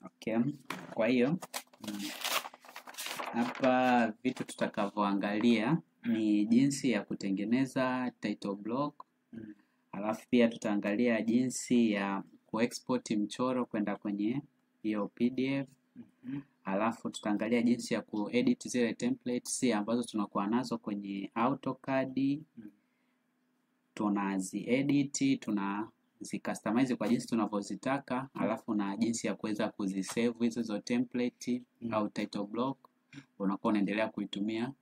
Okay. Kwa hiyo hapa vitu tutakavyoangalia ni jinsi ya kutengeneza title block. Alafu pia tutaangalia jinsi ya kuexport mchoro kwenda kwenye hiyo PDF. Alafu tutaangalia jinsi ya kuedit zile templates ambazo tunakuwa nazo kwenye AutoCAD. Tunaziedit, tunazicustomize kwa jinsi tunavyozitaka, alafu na jinsi ya kuweza kuzisave hizo template au title block unakuwa unaendelea kuitumia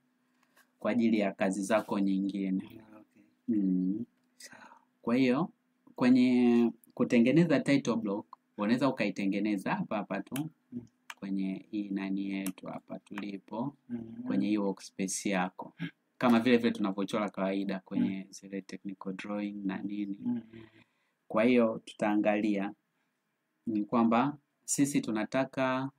kwa ajili ya kazi zako nyingine. Kwa hiyo kwenye kutengeneza title block unaweza ukaitengeneza hapa tu kwenye hii nani yetu hapa tulipo kwenye hiyo workspace yako, kama vile tunavyochora kawaida kwenye zile technical drawing na nini. Kwa hiyo tutaangalia ni kwamba sisi tunataka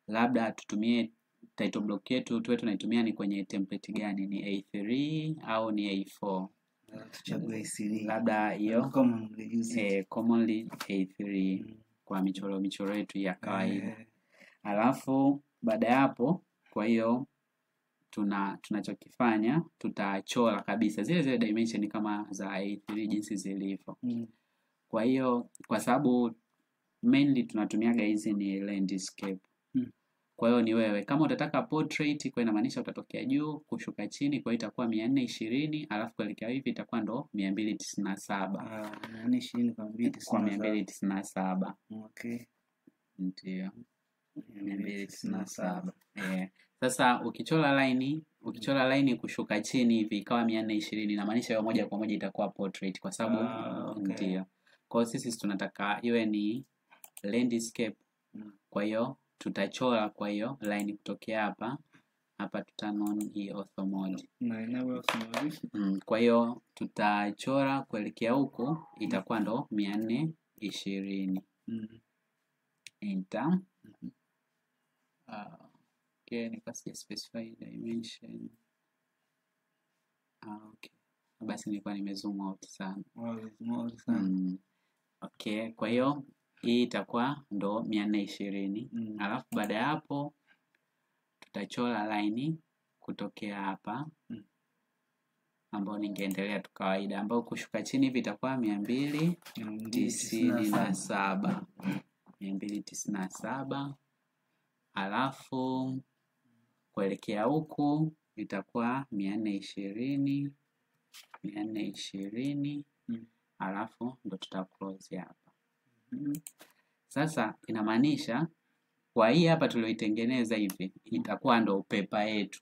labda tutumie title block yetu tuwe tunaitumia ni kwenye template gani, ni A3 au ni A4. Tuchague A3. Labda hiyo commonly A3 kwa michoro yetu ya kawaida. Alafu baada ya hapo, kwa hiyo tunachokifanya tutachora kabisa zile dimension kama za A3 jinsi zilivyo. Kwa hiyo kwa sababu mainly tunatumiaga hizi ni landscape. Kwa hiyo ni wewe kama utataka portrait, kwa inamaanisha utatokea juu kushuka chini, kwa hiyo itakuwa 420, alafu kuelekea hivi itakuwa ndo 297. 420 kwa 297. Okay. Ndio. 297. Sasa ukichora line kushuka chini hivi ikawa 420, inamaanisha hiyo moja kwa moja itakuwa portrait kwa sababu ndio. Kwa hiyo sisi tunataka iwe ni landscape. Kwa hiyo tutachora kwa hiyo line kutokea hapa tutanoni hii ortho mode. Kwa hiyo tutachora kuelekea huko itakuwa ndo 420. Enter. Okay, nikasi specify dimension. Okay. Basi nilikuwa nimezoom out sana. Okay, kwa hiyo hii itakuwa ndo 420. Alafu baada ya hapo tutachora line kutokea hapa ambao ningeendelea tu kawaida, ambao kushuka chini hivi itakuwa 297. 297. Alafu kuelekea huku itakuwa 420. Alafu ndo tutaclose hapa. Sasa inamaanisha kwa hii hapa tulioitengeneza hivi itakuwa ndo paper yetu.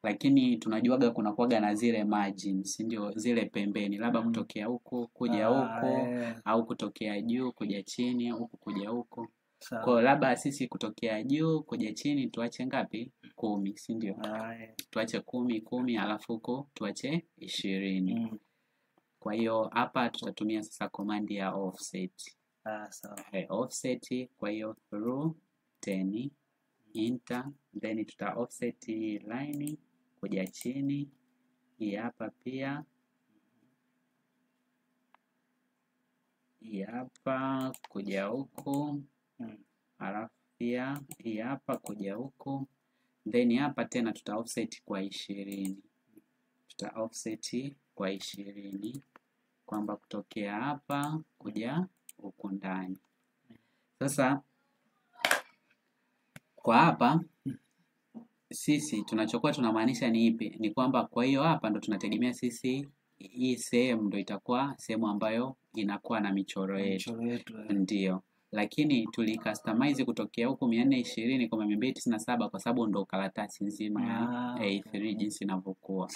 Lakini tunajuaga kuna kuwaga na zile margins, ndio zile pembeni, labda kutokea huko kuja huko au kutokea juu kuja chini au huko kuja huko. Kwa labda sisi kutokea juu kuja chini tuache ngapi? 10, si ndio? Tuache 10 alafu huko tuache 20. Kwa hiyo hapa tutatumia sasa command ya offset. Sawa. Offset, kwa hiyo through 10 enter, then tuta offset line kuja chini. Hii hapa pia. Hii hapa kuja huko. Alafu pia hii hapa kuja huko. Then hapa tena tuta offset kwa 20. Tuta offset kwa 20 kwamba kutokea hapa kuja huko ndani. Sasa kwa hapa sisi tunachokuwa tunamaanisha ni ipi? Ni kwamba kwa hiyo hapa ndo tunategemea sisi hii sehemu ndo itakuwa sehemu ambayo inakuwa na michoro yetu. Ndio. Lakini tulicustomize kutokea huko 420 kwa 297 kwa sababu ndo karatasi nzima ya A3 jinsi inavyokuwa.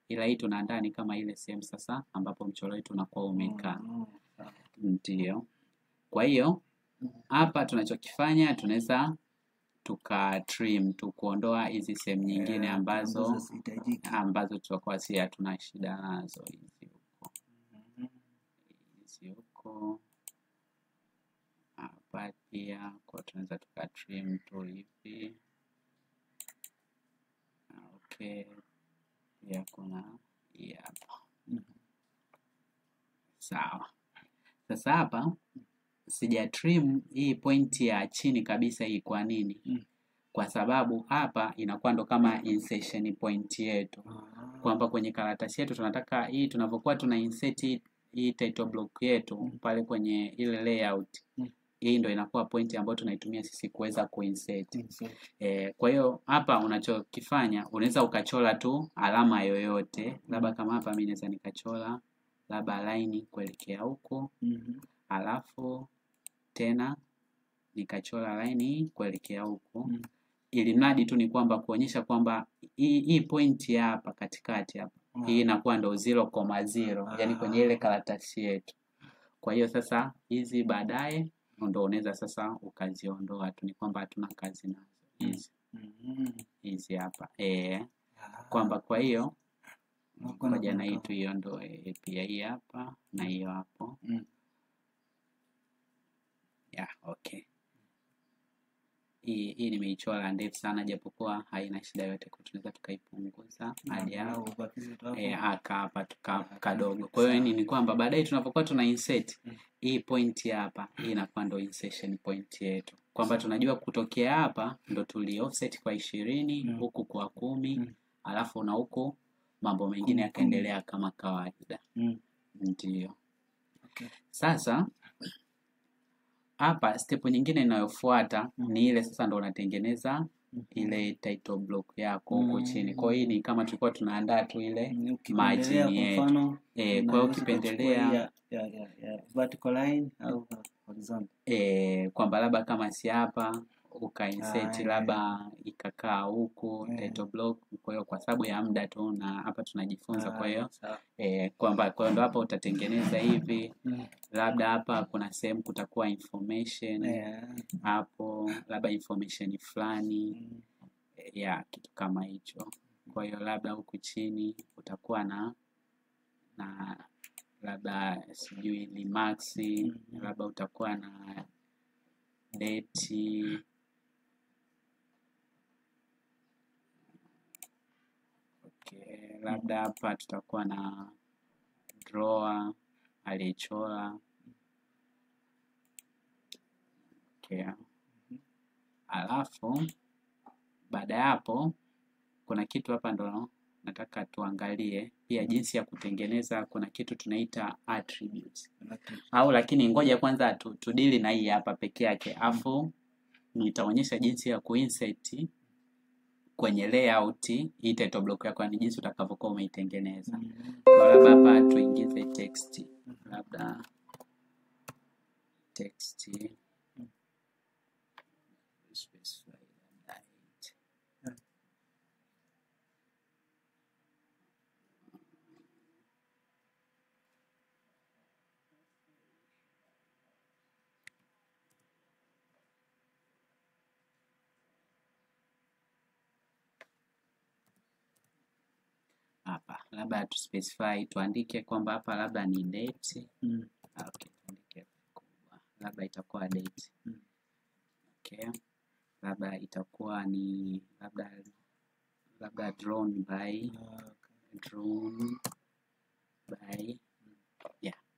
Ila hii tunaandaa ni kama ile sehemu sasa ambapo mchoro wetu unakuwa umekaa. Ndio. Kwa hiyo hapa tunachokifanya tunaweza trim kuondoa hizi sehemu nyingine ambazo tutakuwa si hatuna shida nazo hizi huko. Hapa pia kwa tunaweza trim tu hivi. Okay. Pia kuna hii hapa. Sawa. Sasa hapa sija trim hii point ya chini kabisa hii. Kwa nini? Kwa sababu hapa inakuwa ndo kama insertion point yetu, kwamba kwenye karatasi yetu tunataka hii tunapokuwa tuna insert hii title block yetu pale kwenye ile layout, hii ndo inakuwa point ambayo tunaitumia sisi kuweza kuinsert. Kwa hiyo hapa unachokifanya unaweza ukachora tu alama yoyote, labda kama hapa mimi naweza nikachora labda line kuelekea huko, alafu tena nikachora line kuelekea huko, ili mradi tu ni kwamba kuonyesha kwamba hii point hapa katikati hapa hii inakuwa ndo 0,0 yani kwenye ile karatasi yetu. Kwa hiyo sasa hizi baadaye ndo unaweza sasa ukaziondoa tu, ni kwamba hatuna kazi nazo hizi hizi hapa kwamba kwa hiyo ngoja na hii tuiondoe pia, hii hapa na hiyo hapo. Okay. Hii nimeichora ndefu sana, japokuwa haina shida yote, kwa tunaweza tukaipunguza hadi hapo hapa kadogo. Kwa hiyo ni kwamba baadaye tunapokuwa tuna insert hii point hapa, hii inakuwa ndo insertion point yetu, kwamba tunajua kutokea hapa ndo tuli offset kwa 20 huku kwa 10 alafu na huko mambo mengine yakaendelea kama kawaida. Ndio. Sasa hapa step nyingine inayofuata ni ile sasa ndo unatengeneza ile title block yako huko chini. Kwa hiyo ni kama tulikuwa tunaandaa tu ile margin yetu. Kwa hiyo ukipendelea vertical line au horizontal, kwamba labda kama si hapa ukainsert labda ikakaa huko title block. Kwa hiyo kwa sababu ya muda tu na hapa tunajifunza, kwa hiyo kwamba kwa ndo hapa utatengeneza hivi, labda hapa kuna sehemu kutakuwa information hapo, labda information fulani kitu kama hicho. Kwa hiyo labda huku chini utakuwa na labda sijui ni max, labda utakuwa na date, labda hapa tutakuwa na drawer alichora. Alafu baada ya hapo kuna kitu hapa ndo nataka tuangalie pia jinsi ya kutengeneza. Kuna kitu tunaita attributes au, lakini ngoja kwanza tudili na hii hapa peke yake, afu nitaonyesha jinsi ya kuinsert kwenye layout hii title block yako, ni jinsi utakavyokuwa umeitengeneza. Kwa labda hapa tuingize text, labda text specify date. Hapa labda tu specify, tuandike kwamba hapa labda ni date. Okay, tuandike kubwa, labda itakuwa date. Labda itakuwa ni labda drawn by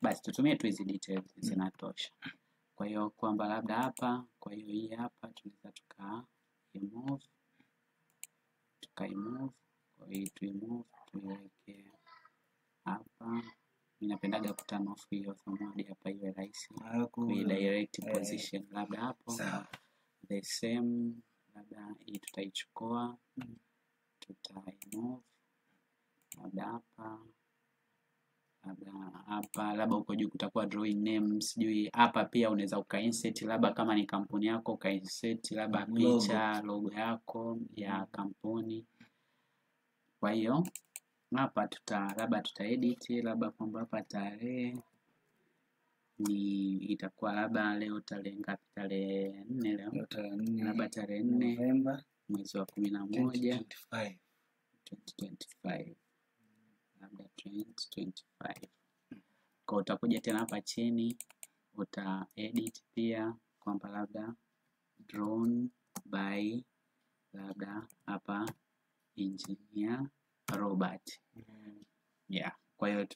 basi tutumie tu hizi details zinatosha. Kwa hiyo kwamba labda hapa, kwa hiyo hii hapa tunaweza tuimove, kwa hiyo tuimove tuiweke hapa. Ninapendaga kuturn off hiyo thamani hapa iwe rahisi kui direct position, labda hapo the same, labda hii tutaichukua tutaimove labda hapa, labda huko juu kutakuwa drawing name, sijui hapa pia unaweza ukainsert, labda kama ni kampuni yako ukainsert labda picha logo yako ya kampuni. Kwa hiyo hapa labda tutaedit, labda kwamba hapa tarehe ni itakuwa labda leo tarehe ngapi, tarehe 4 leo, labda tarehe 4 November mwezi wa 11 2025, labda 2025. Kwa utakuja tena hapa chini utaedit pia kwamba labda drawn by labda hapa engineer Robert. Kwa hiyo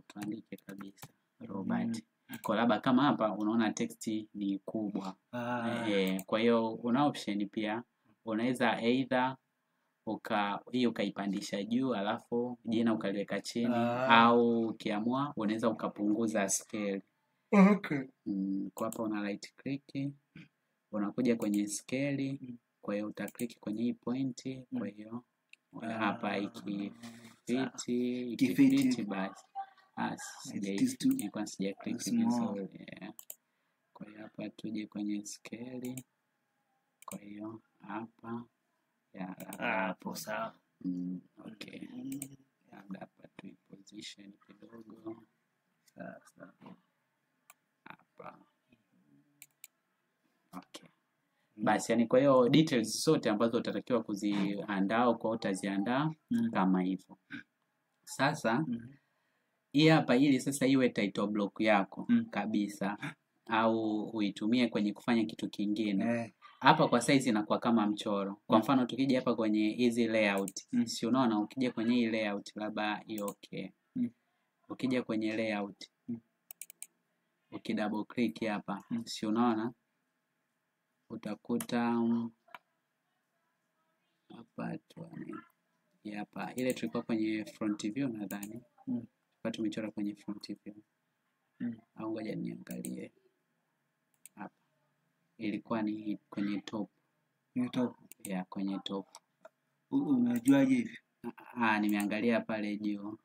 tuandike kabisa Robert. Kwa labda kama hapa unaona text ni kubwa. Kwa hiyo una option pia unaweza either ukaipandisha juu alafu jina ukaliweka chini au ukiamua unaweza ukapunguza scale. Kwa hapa una right click unakuja kwenye scale, kwa hiyo uta click kwenye hii point, kwa hiyo hapa ikifiti basi nilikuwa sija click vizuri. Kwa hiyo hapa tuje kwenye scale, kwa hiyo hapa hapo sawa. Okay, labda hapa tu position kidogo sasa hapa. Okay, basi yani kwa hiyo details zote ambazo utatakiwa kuziandaa kwa utaziandaa kama hivyo. Sasa hii hapa ili sasa iwe title block yako kabisa au uitumie kwenye kufanya kitu kingine. Hapa kwa size inakuwa kama mchoro. Kwa mfano tukija hapa kwenye hizi layout. Si unaona ukija kwenye hii layout labda hiyo okay. Ukija kwenye layout. Ukidouble click hapa. Si unaona utakuta hapa tuone. Hapa ile tulikuwa kwenye front view nadhani. Hapa tumechora kwenye front view. Au ngoja niangalie. Hapa ilikuwa ni kwenye top. Kwenye top. Unajuaje hivi? Nimeangalia pale juu.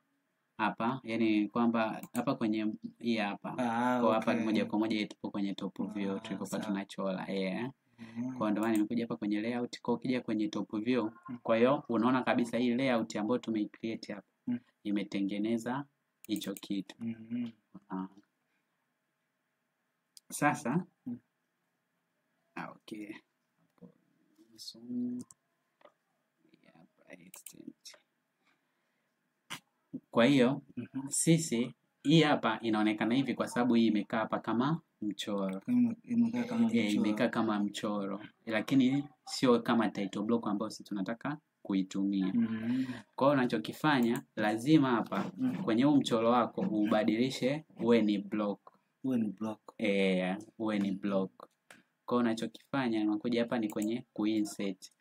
Hapa, yani kwamba hapa kwenye hii hapa. Kwa hapa moja kwa moja tupo kwenye top view tulikokuwa tunachora. Kwa ndio maana nimekuja hapa kwenye layout. Kwa ukija kwenye top view, kwa hiyo unaona kabisa hii layout ambayo tumecreate hapa imetengeneza hicho kitu. Sasa okay. So, kwa hiyo sisi hii hapa inaonekana hivi kwa sababu hii imekaa hapa kama mchoro. Imekaa kama mchoro. Lakini sio kama title block ambayo sisi tunataka kuitumia. Kwa hiyo unachokifanya lazima hapa kwenye huu mchoro wako ubadilishe uwe ni block. Uwe ni block. Kwa hiyo unachokifanya unakuja hapa ni kwenye kuinsert.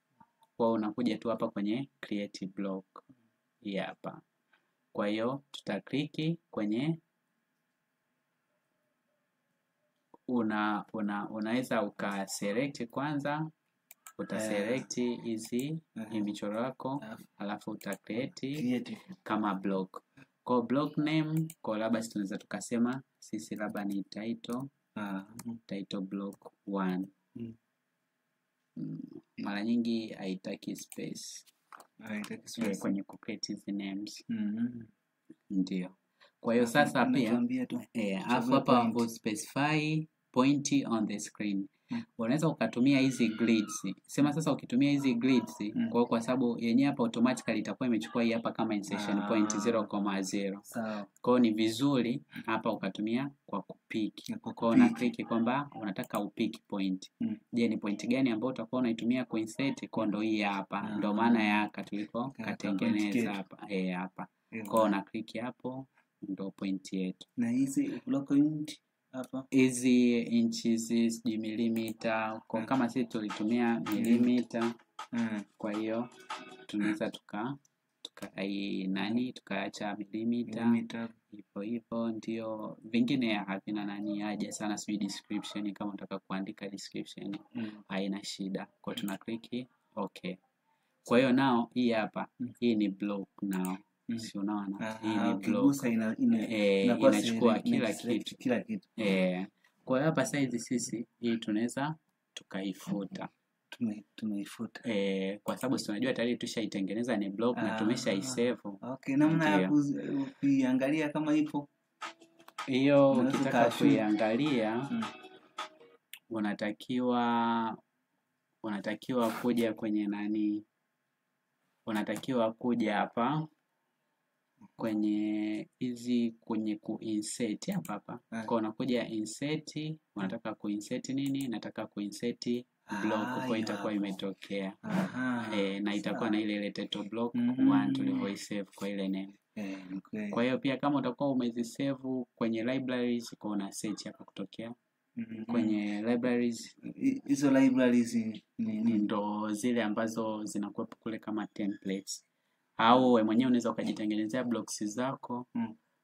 Kwa hiyo unakuja tu hapa kwenye create block. Hii hapa. Kwa hiyo tutakliki kwenye unaweza ukaselect kwanza, utaselect hizi michoro yako alafu utacreate kama block. Kwa block name kwa labda tunaweza tukasema sisi labda ni title block 1. Mara nyingi haitaki space. Kwenye create hizi names. Ndio. Kwa hiyo sasa pia hapa specify point on the screen. Unaweza ukatumia hizi grids. Sema sasa ukitumia hizi grids kwa sababu yenyewe hapa automatically itakuwa imechukua hii hapa kama insertion point 0,0. Sawa. Kwa hiyo ni vizuri hapa ukatumia kwa kupick. Kwa hiyo una click kwamba unataka upick point. Je, ni point gani ambayo utakuwa unaitumia kuinsert? Kwa ndo hii hapa. Ndio maana ya tuliko katengeneza hapa. Hapa. Kwa hiyo una click hapo ndo point yetu. Na hizi block unit hapa hizi inches sijui milimita kwa kama sisi tulitumia milimita. Kwa hiyo tunaweza tukaacha milimita hivyo ndio, vingine havina haja sana sijui description. Kama unataka kuandika description haina shida, kwa tuna click okay. Kwa hiyo nao hii hapa hii ni block nao. Si unaona hii ni block inachukua kila kitu. Kwa hiyo hapa size sisi hii tunaweza tukaifuta. Tumeifuta kwa sababu tunajua tayari tushaitengeneza ni block na tumeshaisave. Okay, namna ya kuiangalia kama ipo hiyo ukitaka kuiangalia unatakiwa kuja kwenye unatakiwa kuja hapa kwenye hizi kwenye kuinsert hapa. Kwa unakuja insert, unataka kuinsert nini? Nataka kuinsert block, kwa itakuwa imetokea. Na itakuwa na ile title block 1 tulivyoisave kwa ile name. Ni kweli. Kwa hiyo pia kama utakuwa umezisave kwenye libraries, kwa una search hapa kutokea kwenye libraries. Hizo libraries ni ndo zile ambazo zinakuwa kule kama templates, au wewe mwenyewe unaweza ukajitengenezea blocks zako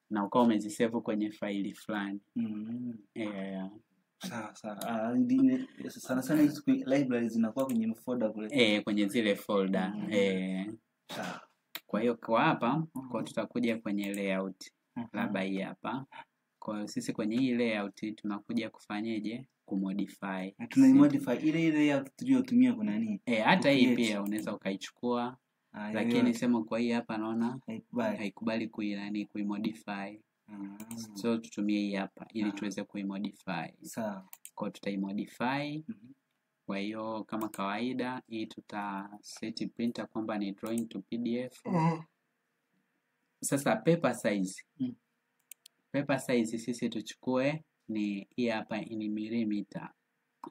na ukawa umezisave kwenye faili fulani. Sawa. Sana hizo libraries zinakuwa kwenye folder kule. Kwenye zile folder. Sawa. Kwa hiyo kwa hapa kwa tutakuja kwenye layout. Labda hii hapa. Kwa hiyo sisi kwenye hii layout tunakuja kufanyeje? Kumodify. Tunaimodify ile layout tuliyotumia kuna nini? Hata hii pia unaweza ukaichukua. Lakini sema kwa hii hapa naona haikubali kuimodify. So tutumie hii hapa ili tuweze kuimodify. Sawa. Kwa tutaimodify. Kwa hiyo kama kawaida hii tuta set printer kwamba ni drawing to PDF. Sasa paper size. Paper size sisi tuchukue ni hii hapa ni millimeter.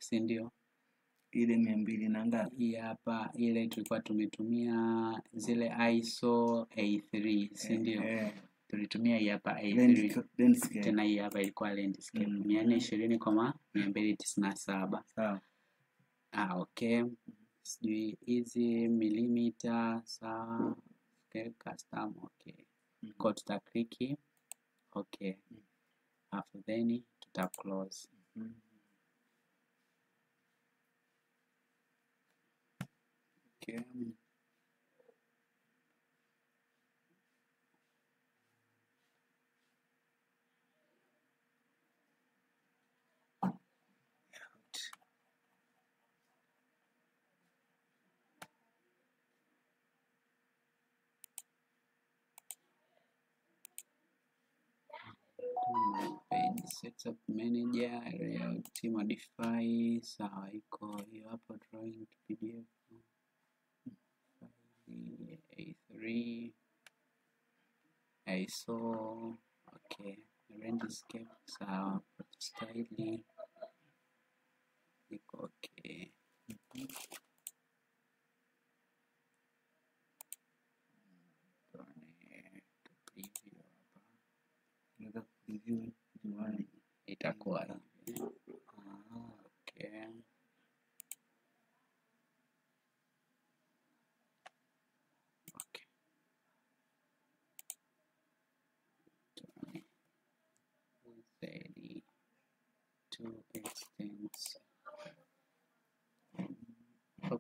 Si ndio? Ile 200 na ngapi? Hii hapa ile tulikuwa tumetumia zile ISO A3, si ndio? Tulitumia hii hapa A3. Tena hii hapa ilikuwa landscape 420,297. Sawa. Okay. Sijui hizi millimeter sawa. Custom okay. Kwa tuta click okay. After then tuta close. Okay. Page setup manager layout modify. Sawa, iko hiyo hapo drawing to PDF A3 ISO okay. Landscape sawa, style iko okay. Itakuwa okay. Okay. To extends.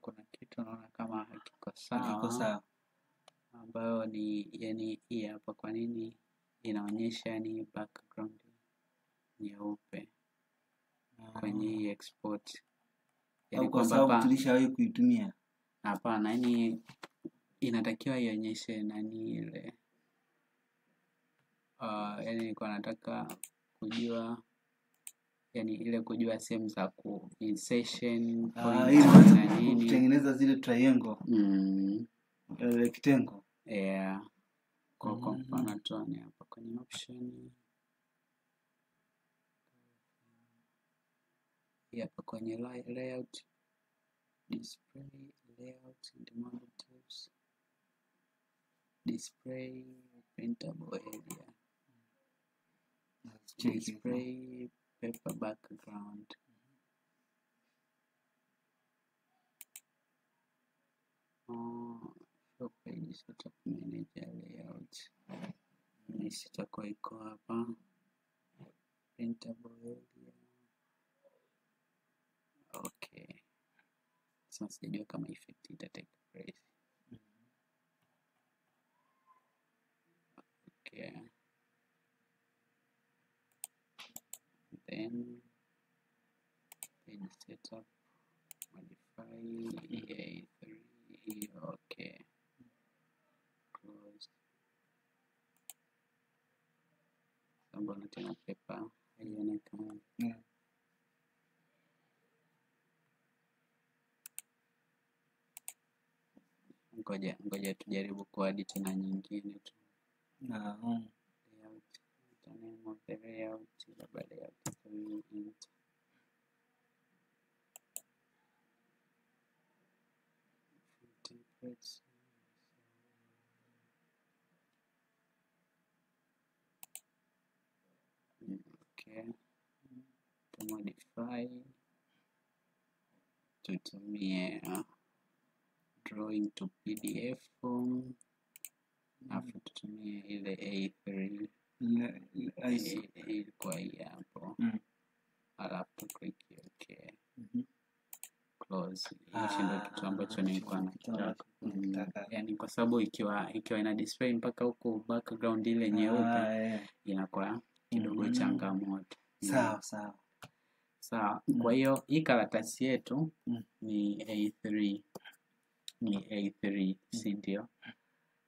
Kuna kitu naona kama hakiko sawa. Ambayo ni yani hii hapa, kwa nini inaonyesha ni background nyeupe kwenye hii export? Yani kwa sababu tulishawahi kuitumia. Hapana, yani inatakiwa ionyeshe nani ile yani nilikuwa nataka kujua yani ile kujua sehemu za ku insertion point na nini kutengeneza zile triangle rectangle. Kwa mfano tuone hapa kwenye option hapa kwenye layout, display layout and modules, display printable area, display paper background. Page setup manager layout ni sitakuwa iko hapa, printable area. Okay, sasa sijui kama effect ita take place. Okay, then page setup modify A3. Okay, close. Mbona tena paper haionekani? Ngoja tujaribu kuadi tena nyingine tu. Layout, the name of the layout, labda layout 3 int. Templates. Okay. To modify tutumie drawing to PDF form, alafu tutumie ile A3 kwa hii hapo, alafu click okay, close. Hicho ndio kitu ambacho nilikuwa nataka. Yani kwa sababu ikiwa ina display mpaka huko background ile nyeupe inakuwa kidogo changamoto. Sawa. Kwa hiyo hii karatasi yetu ni A3, si ndio?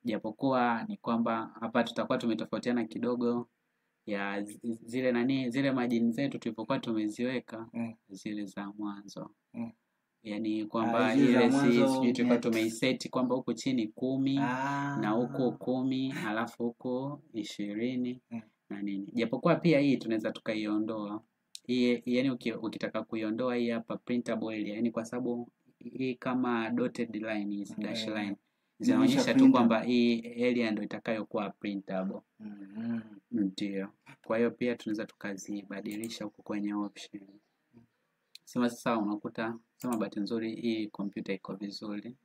Japokuwa ni kwamba hapa tutakuwa tumetofautiana kidogo ya zile margin zetu tulipokuwa tumeziweka zile za mwanzo. Yani kwamba ile sijui tulikuwa tumeiset kwamba huko chini 10 na huko 10 alafu huko 20 na nini. Japokuwa pia hii tunaweza tukaiondoa. Hii yani ukitaka kuiondoa hii hapa printable area, yani kwa sababu hii kama dotted line is dash line zinaonyesha tu kwamba hii area ndio itakayokuwa printable. Ndio. Kwa hiyo pia tunaweza tukazibadilisha huko kwenye option. Sema sasa unakuta bahati nzuri hii kompyuta iko vizuri.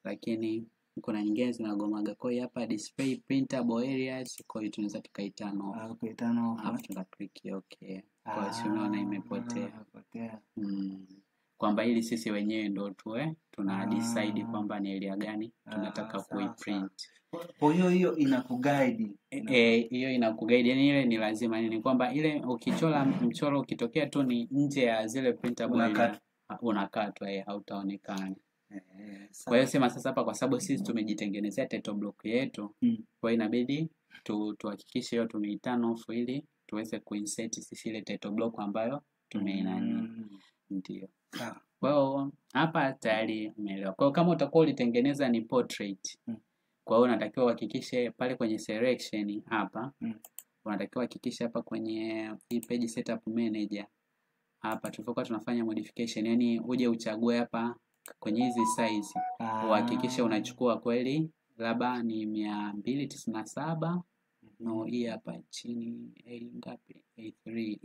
Lakini kuna nyingine zinagomaga. Kwa hiyo hapa display printable areas, kwa hiyo tunaweza tukaitana off. Alafu tuna click okay. Kwa hiyo unaona imepotea. Kwamba ili sisi wenyewe ndio tuna decide kwamba ni area gani tunataka kuiprint. Kwa hiyo inakuguide. Hiyo inakuguide. Yani ile ni lazima ni kwamba ile ukichora mchoro ukitokea tu ni nje ya zile printable unakatwa hautaonekana. Kwa hiyo sema sasa hapa kwa sababu sisi tumejitengenezea title block yetu, kwa hiyo inabidi tuhakikishe hiyo tumeitana off ili tuweze kuinsert sisi ile title block ambayo tumeinani. Ndio. Kwa hiyo hapa tayari umeelewa. Kwa hiyo kama utakuwa ulitengeneza ni portrait, kwa hiyo unatakiwa uhakikishe pale kwenye selection hapa, unatakiwa uhakikishe hapa kwenye hii page setup manager hapa tulivyokuwa tunafanya modification, yani uje uchague hapa kwenye hizi size uhakikishe unachukua kweli labda ni 297 no, hii hapa chini ngapi, A3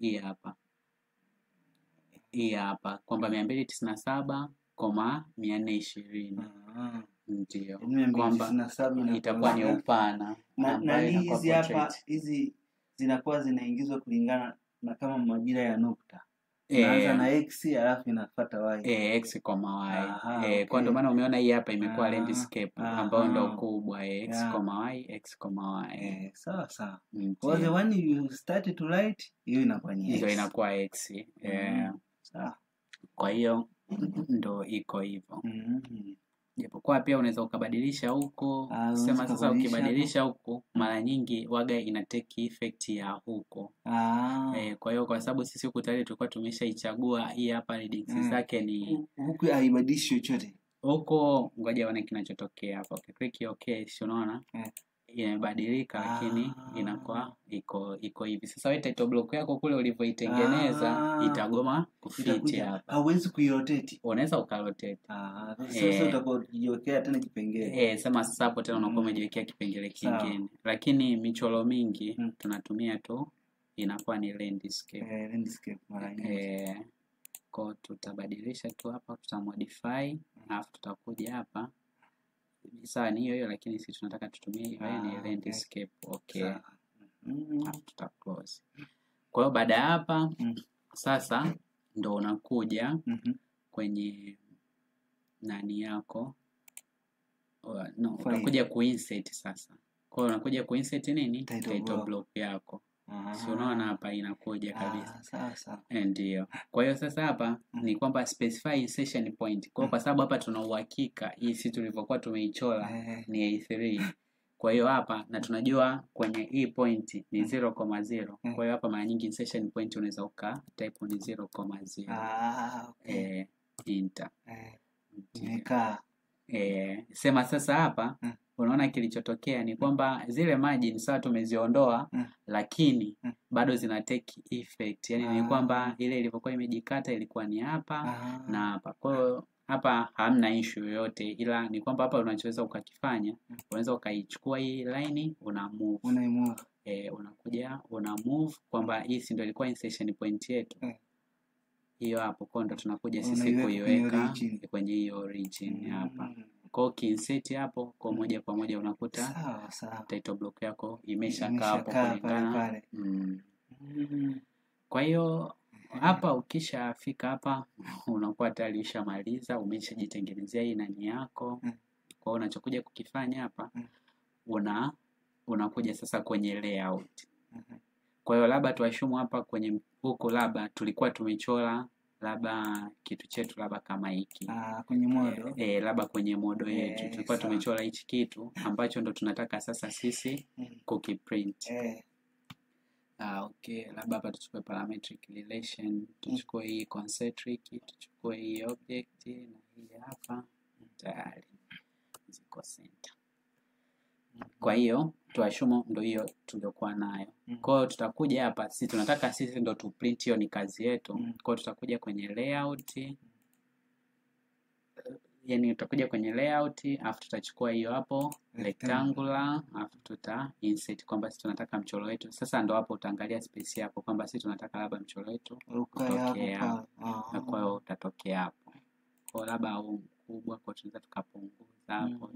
hii hapa kwamba 297,420 ndio kwamba itakuwa ni upana na hizi hapa hizi zinakuwa zinaingizwa kulingana na kama majira ya nukta. Inaanza na x alafu inafuata y. X, y. Kwa ndio maana umeona hii hapa imekuwa landscape ambayo ndio kubwa x, y, x, y. Sawa. Kwa the one you start to write hiyo inakuwa ni x. Hiyo inakuwa x. Sawa. Kwa hiyo ndio iko hivyo. Japokuwa pia unaweza ukabadilisha huko. Sema sasa ukibadilisha huko mara nyingi waga ina take effect ya huko. Kwa hiyo kwa sababu sisi huko tayari tulikuwa tumeshaichagua hii hapa readings zake ni huko haibadilishi chochote. Huko ngoja uone kinachotokea hapa. Click okay, unaona? Inabadilika lakini inakuwa iko hivi. Sasa wewe title block yako kule ulivyoitengeneza itagoma kufiti hapa. Hauwezi kuirotate. Unaweza ukarotate. Sasa utakojiwekea tena kipengele. Sema sasa hapo tena unakuwa umejiwekea kipengele kingine. Lakini michoro mingi tunatumia tu inakuwa ni landscape. Landscape mara nyingi. Kwa tutabadilisha tu hapa, tutamodify, alafu tutakuja hapa. Sawa ni hiyo lakini sisi tunataka tutumie hiyo ni landscape. Okay. Alafu tuta close. Kwa hiyo baada ya hapa sasa ndo unakuja kwenye nani yako. Unakuja kuinsert sasa. Kwa hiyo unakuja kuinsert nini? Title block yako. Si unaona hapa inakuja kabisa. Sawa. Ndio. Kwa hiyo sasa hapa ni kwamba specify insertion point. Kwa sababu hapa tuna uhakika hii sisi tulivyokuwa tumeichora ni A3. Kwa hiyo hapa na tunajua kwenye hii point ni 0,0. Kwa hiyo hapa mara nyingi insertion point unaweza type ni 0,0. Enter. Nimekaa. Sema sasa hapa unaona kilichotokea ni kwamba zile margin sawa tumeziondoa lakini bado zina take effect. Yani ni kwamba ile ilivyokuwa imejikata ilikuwa ni hapa na hapa. Kwa hiyo hapa hamna issue yoyote, ila ni kwamba hapa unachoweza ukakifanya unaweza ukaichukua hii line una move. unakuja una move kwamba hii si ndio ilikuwa insertion point yetu. Hiyo hapo kwa ndo tunakuja sisi kuiweka kwenye hiyo origin hapa. Kwa insert hapo kwa moja kwa moja unakuta sawa title block yako imeshakaa hapo kulingana. Kwa hiyo hapa ukishafika hapa unakuwa tayari ushamaliza, umeshajitengenezea hii nani yako. Kwa hiyo unachokuja kukifanya hapa unakuja sasa kwenye layout. Kwa hiyo labda tuashumu hapa kwenye huko labda tulikuwa tumechora labda kitu chetu labda kama hiki. Kwenye modo. Labda kwenye modo yetu tulikuwa tumechora hichi kitu ambacho ndo tunataka sasa sisi kukiprint. Okay, labda hapa tuchukue parametric relation, tuchukue hii concentric, tuchukue hii object na hii hapa tayari ziko center. Kwa hiyo tuashumu ndo hiyo tuliokuwa nayo. Kwa hiyo tutakuja hapa, sisi tunataka sisi ndo tu print, hiyo ni kazi yetu. Kwa hiyo tutakuja kwenye layout. Yani tutakuja kwenye layout, afu tutachukua hiyo hapo rectangular, afu tuta insert kwamba sisi tunataka mchoro wetu. Sasa ndo hapo utaangalia space yako kwamba sisi tunataka labda mchoro wetu utokee hapo. Na kwa hiyo utatokea hapo. Kwa labda au mkubwa, kwa tunaweza tukapunguza hapo.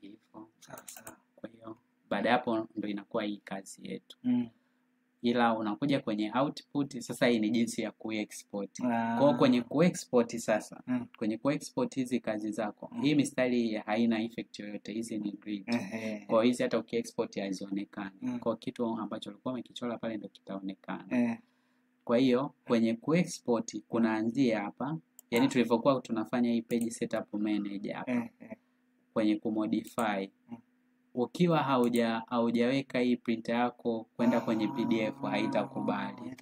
Hivyo. Sawa. Kwa hiyo baada hapo ndo inakuwa hii kazi yetu. Ila unakuja kwenye output sasa, hii ni jinsi ya kuexport. Kwa kwenye kuexport sasa, kwenye kuexport hizi kazi zako, hii mistari haina effect yoyote, hizi ni grid. Kwa hizi hata ukiexport hazionekani. Kwa kitu ambacho ulikuwa umekichora pale ndio kitaonekana. Kwa hiyo kwenye kuexport kunaanzia hapa, yani tulivyokuwa tunafanya hii page setup manager hapa. Kwenye kumodify ukiwa haujaweka hii printer yako kwenda kwenye PDF haitakubali.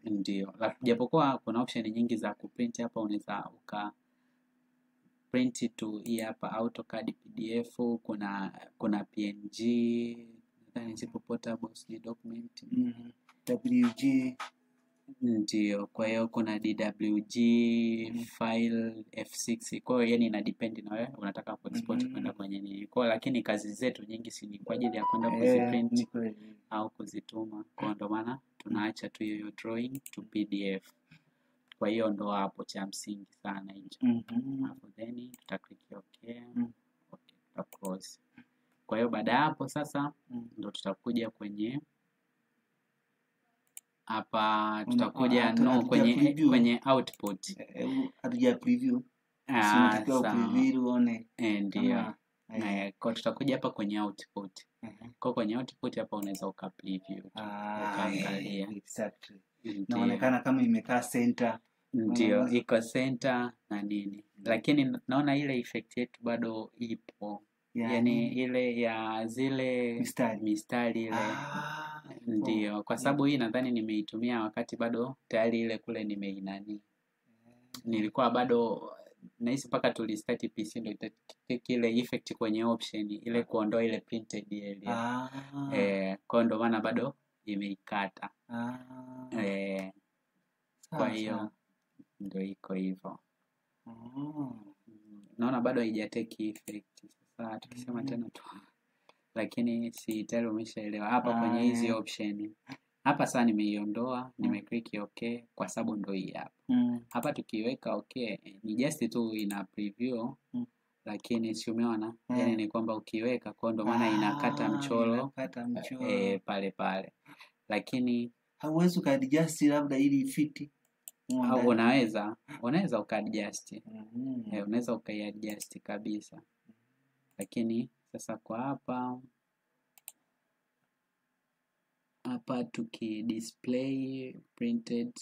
Ndio. Japokuwa kuna option nyingi za kuprint hapa, unaweza print to hii hapa AutoCAD PDF, kuna PNG, nadhani zipo portable document. WG. Ndio, kwa hiyo kuna DWG file F6. Kwa hiyo yani ina depend na wewe unataka kuexport kwenda kwenye nini. Kwa lakini kazi zetu nyingi si ni kwa ajili ya kwenda kuziprint au kuzituma. Kwa ndo maana tunaacha tu hiyo drawing to PDF. Kwa hiyo ndo hapo cha msingi sana hicho. Hapo then tuta click okay. Okay, tuta close. Kwa hiyo baada hapo sasa ndo tutakuja kwenye hapa tutakuja kwenye output. Hatuja preview. Tunatakiwa preview uone. Ndio. Kwa tutakuja hapa kwenye output. Kwa kwenye output hapa unaweza ukapreview. Ukaangalia. Exactly. Inaonekana kama imekaa center. Ndio, iko center na nini. Lakini naona ile effect yetu bado ipo. Yani ile ya zile mistari ile. Ndio, kwa sababu hii nadhani nimeitumia wakati bado tayari ile kule nimeinani. Nilikuwa bado nahisi mpaka tulistart PC ndio ile effect kwenye option ile kuondoa ile printed area. Kwa ndo maana bado imeikata. Kwa hiyo ndio iko hivyo. Naona bado haijateki effect. Sasa tukisema tena tu, lakini si tayari umeshaelewa hapa kwenye hizi option. Hapa sasa nimeiondoa, nimeclick okay kwa sababu ndio hii hapa. Hapa tukiweka okay ni just tu ina preview, lakini si umeona? Yani ni kwamba ukiweka kwa ndo maana inakata mchoro pale. Lakini hauwezi ukaadjust labda ili ifiti. Au unaweza ukaadjust. Unaweza ukaiadjust kabisa. Lakini sasa kwa hapa tukidisplay printed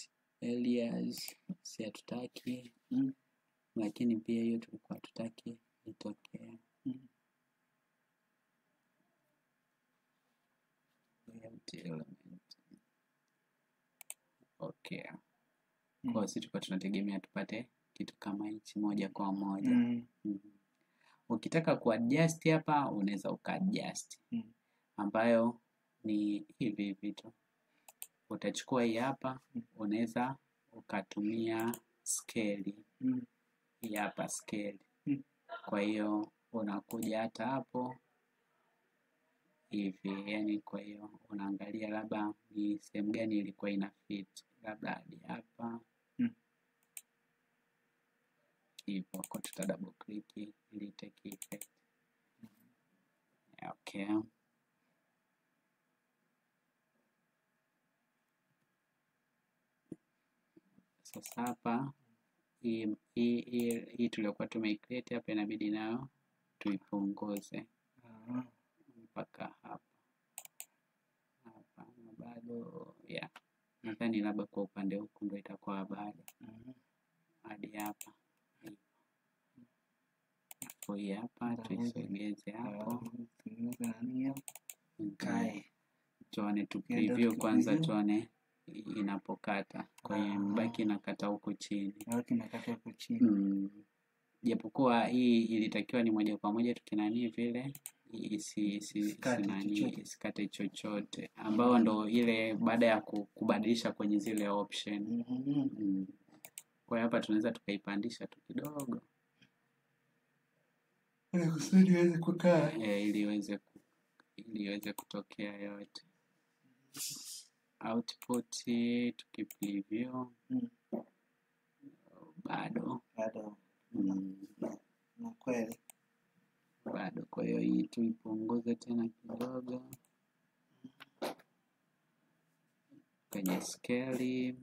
areas si hatutaki. Lakini pia hiyo tulikuwa tutaki itokee. Okay. Kwa sisi tulikuwa tunategemea tupate kitu kama hichi moja kwa moja. Ukitaka kuadjust hapa unaweza ukaadjust. Ambayo ni hivi vitu. Utachukua hii hapa, unaweza ukatumia scale. Hii hapa scale. Kwa hiyo unakuja hata hapo. hivi, yani kwa hiyo unaangalia labda ni sehemu gani ilikuwa ina fit, labda hadi hapa hivyo, kwa tuta double click ili take effect. Okay. Sasa hapa hii tuliokuwa tumeicreate hapa inabidi nayo tuipunguze mpaka hapa na bado nadhani labda kwa upande huku ndio itakuwa bado hadi hapa. Kwa hii hapa tuisogeze hapo, tuone tu preview kwanza, tuone inapokata. Kwa hiyo mbaki nakata huku chini. Japokuwa hii ilitakiwa ni moja kwa moja tukinani vile isikate chochote, ambao ndo ile baada ya kubadilisha kwenye zile option. Kwa hiyo hapa tunaweza tukaipandisha tu kidogo kusudi iweze kukaa, ili iweze kutokea yote. Output tukipreview bado na kweli bado. Kwa hiyo hii tuipunguze tena kidogo kwenye scale.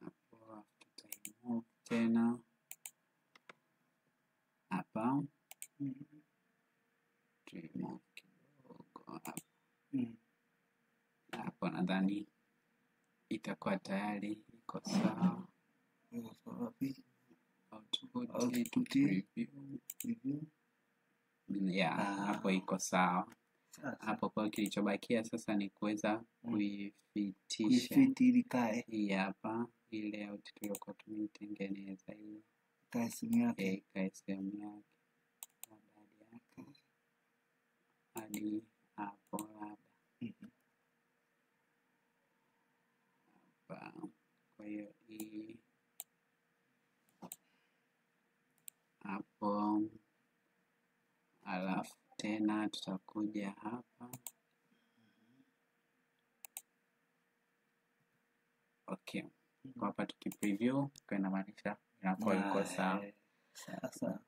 Hapo tutamove tena hapa, tuimove kidogo hapa. Hapo nadhani itakuwa tayari iko sawa. Output preview. Hapo iko sawa. Hapo kwa kilichobakia sasa ni kuweza kuifitisha ili kae. Hii hapa ile layout tuliyokuwa tumeitengeneza hiyo Kae sehemu yake. Kae sehemu yake hadi hapo labda. Kwa hiyo hii hapo, alafu tena tutakuja hapa. Okay. Kwa hapa tukipreview kwa inamaanisha inakuwa iko sawa. Sasa.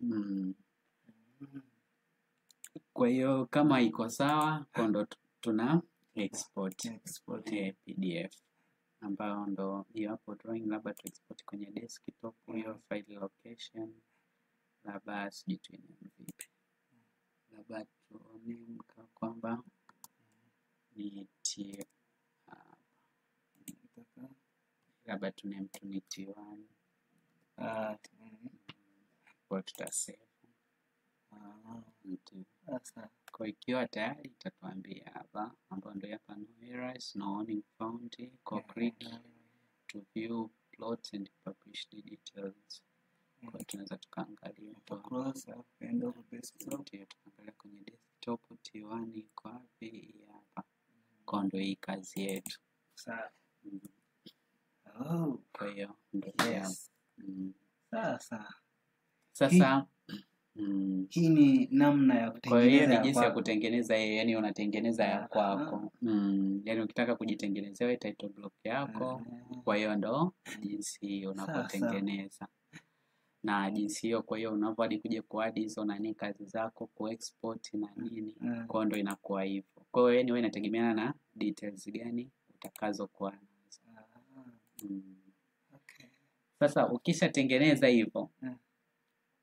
Kwa hiyo kama iko sawa, kwa ndo tuna export PDF ambayo ndo hiyo hapo drawing, labda tu export kwenye desktop hiyo file location, labda sijui tu vipi, labda tuone kwamba ni labda tunemtuni T1 kwa tutasave. Kwa ikiwa tayari itatuambia hapa ambapo ndio hapa no errors, no warning found. Kwa click to view plots and publish the details. Kwa tunaweza tukaangalia close up and over desktop, tukaangalia kwenye desktop T1 iko wapi hapa. Kwa ndio hii kazi yetu. Sawa. Kwa hiyo ndio sasa hii ni namna ya kutengeneza. Kwa hiyo ni jinsi ya kutengeneza, yani unatengeneza ya kwako. Yani ukitaka kujitengenezea wewe title block yako. Kwa hiyo ndo jinsi unapotengeneza. Na jinsi hiyo, kwa hiyo unapoadi kuja kuadi hizo nani kazi zako, ku export na nini, kwa ndo inakuwa hivyo. Kwa hiyo yani wewe inategemeana na details gani utakazo kuwa nazo. Sasa ukishatengeneza hivyo,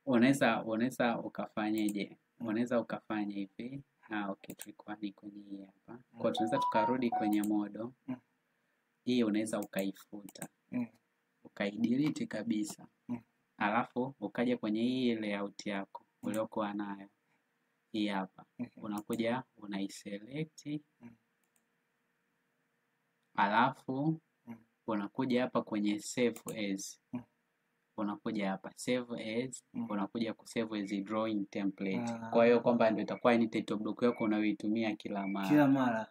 unaweza ukafanyaje? Unaweza ukafanya hivi. Okay, tulikuwa ni kwenye hii hapa. Kwa tunaweza tukarudi kwenye modo. Hii unaweza ukaifuta. Ukaidelete kabisa. Alafu ukaja kwenye hii layout yako uliokuwa nayo. Hii hapa. Unakuja unaiselect. Alafu unakuja hapa kwenye save as. unakuja hapa save as, unakuja kusave as drawing template. Kwa hiyo kwamba ndio itakuwa ni title block yako unayoitumia kila mara.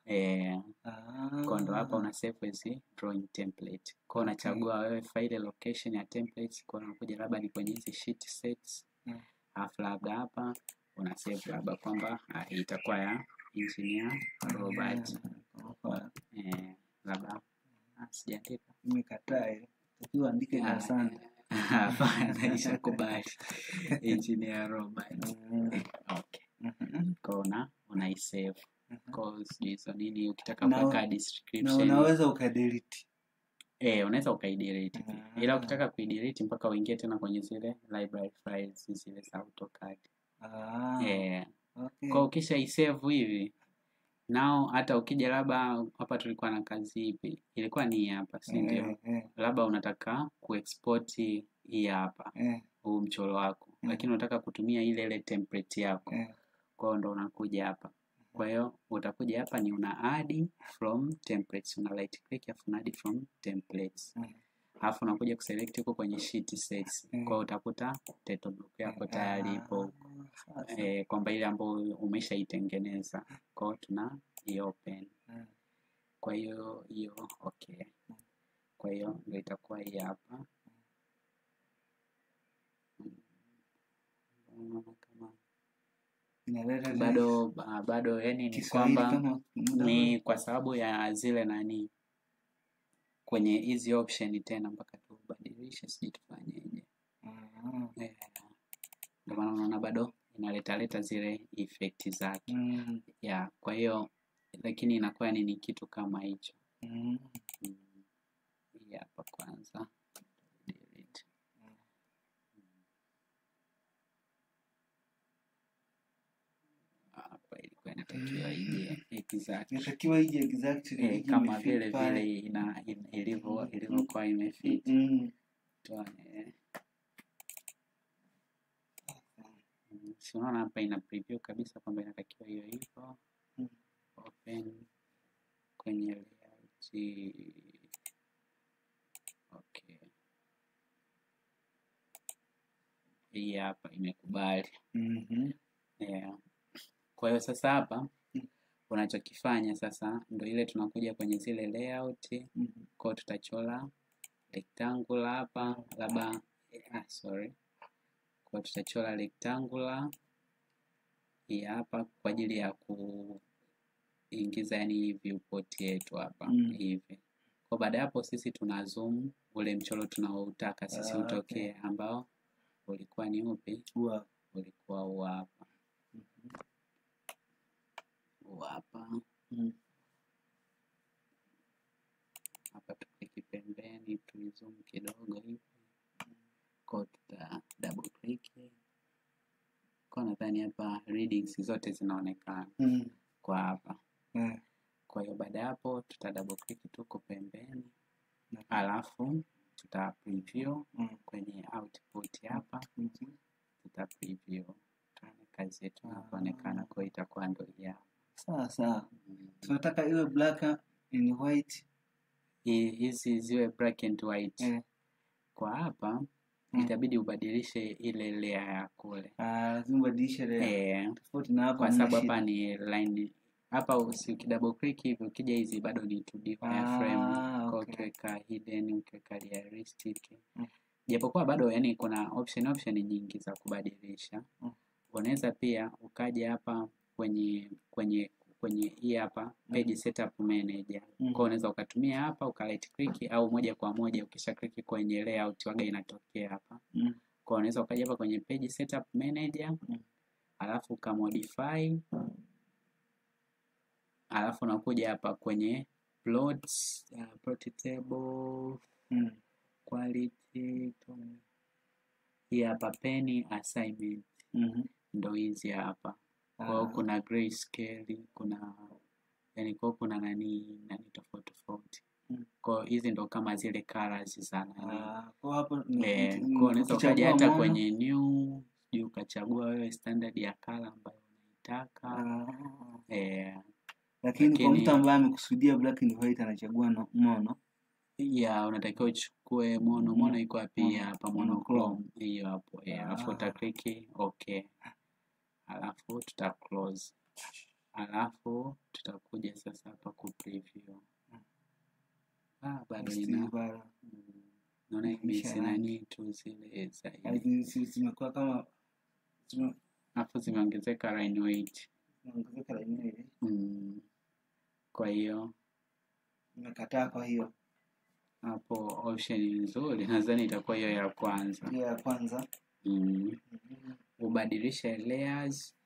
Kwa ndo hapa una save as drawing template. Kwa unachagua wewe file location ya templates, kwa unakuja labda ni kwenye hizi sheet sets. Alafu labda hapa una save labda kwamba itakuwa ya Engineer Robert. Labda sijaandika. Nimekataa. Ukiandike na sana. Hapana, nishakubali. Engineer Robert. Okay. Kwa unaisave. Cause hizo nini ukitaka kuweka description. Na unaweza ukadelete. Unaweza ukaidelete. Ila ukitaka kuidelete mpaka uingie tena kwenye zile library files zile za AutoCAD. Okay. Kwa ukisha isave hivi, now hata ukija labda hapa tulikuwa na kazi ipi? Ilikuwa ni hapa, si ndio? Labda unataka kuexport hii hapa. Huu mchoro wako. Lakini unataka kutumia ile template yako. Kwa hiyo ndo unakuja hapa. Kwa hiyo utakuja hapa ni una add from templates, una right click afu una add from templates. Alafu unakuja kuselect huko kwenye sheet sets. Kwa hiyo utakuta title block yako tayari ipo kwamba ile ambayo umeshaitengeneza. Kwa hiyo tuna open. Kwa hiyo okay. Kwa hiyo ndio itakuwa hii hapa. Bado yani ni kwamba ni kwa sababu ya zile nani kwenye hizi option tena mpaka tubadilishe, sije tufanyeje. Ndio maana unaona bado inaleta zile effect zake. Kwa hiyo lakini inakuwa ni kitu kama hicho. Hapa kwanza delete. Hapa ilikuwa inatakiwa ije exactly kama vile ilivyokuwa imefit. Si unaona hapa ina preview kabisa kwamba inatakiwa hiyo hivyo. Open kwenye layout. Okay. Hii hapa imekubali. Kwa hiyo sasa hapa unachokifanya sasa ndio ile tunakuja kwenye zile layout. Kwa tutachora rectangular hapa labda kwa tutachora rectangular hii hapa kwa ajili ya kuingiza yani viewport yetu hapa hivi. Kwa baada hapo sisi tuna zoom ule mchoro tunaoutaka sisi utokee ambao ulikuwa ni upi? Ulikuwa hapa. Hapa. Hapa tukiki pembeni tuizoom kidogo hivi. Kwa tuta double click. Kwa nadhani hapa readings zote zinaonekana kwa hapa. Kwa hiyo baada hapo tuta double click tuko pembeni. Alafu tuta preview kwenye output hapa. Tuta preview. Tuone kazi yetu inaonekana kwa itakuwa ndio ya. Sawa. Tunataka iwe black and white. Hizi ziwe black and white. Kwa hapa itabidi ubadilishe ile layer ya kule. Lazima ubadilishe layer. Tofauti na hapa kwa sababu hapa ni line. Hapa ukidouble click hivi ukija hizi bado ni 2D wireframe. Kwa ukiweka hidden, ukiweka realistic. Japokuwa bado yani kuna option nyingi za kubadilisha. Unaweza pia ukaja hapa kwenye hii hapa page setup manager. Kwa unaweza ukatumia hapa uka right click au moja kwa moja ukisha click kwenye layout waga inatokea hapa. Kwa unaweza ukaja hapa kwenye page setup manager. Alafu uka modify. Alafu unakuja hapa kwenye plots, plot table, quality. Hii hapa penny assignment. Ndo hizi hapa. Kwa kuna grayscale, kuna yani kuna nani tofauti. Kwa hizi ndo kama zile colors sana. Kwa hapo kwa unaweza ukaja hata kwenye new, ukachagua wewe standard ya color ambayo unaitaka. Lakini kwa mtu ambaye amekusudia black and white anachagua mono. unatakiwa uchukue mono iko wapi hapa, monochrome hiyo hapo. Alafu utakliki okay, alafu tuta close, alafu tutakuja sasa hapa ku preview. Bado naona imesi nani tu zile zaidi zimekuwa kama hapo zimeongezeka line weight. Kwa hiyo nimekataa. Kwa hiyo hapo option nzuri nadhani itakuwa hiyo ya kwanza. Ubadilishe layers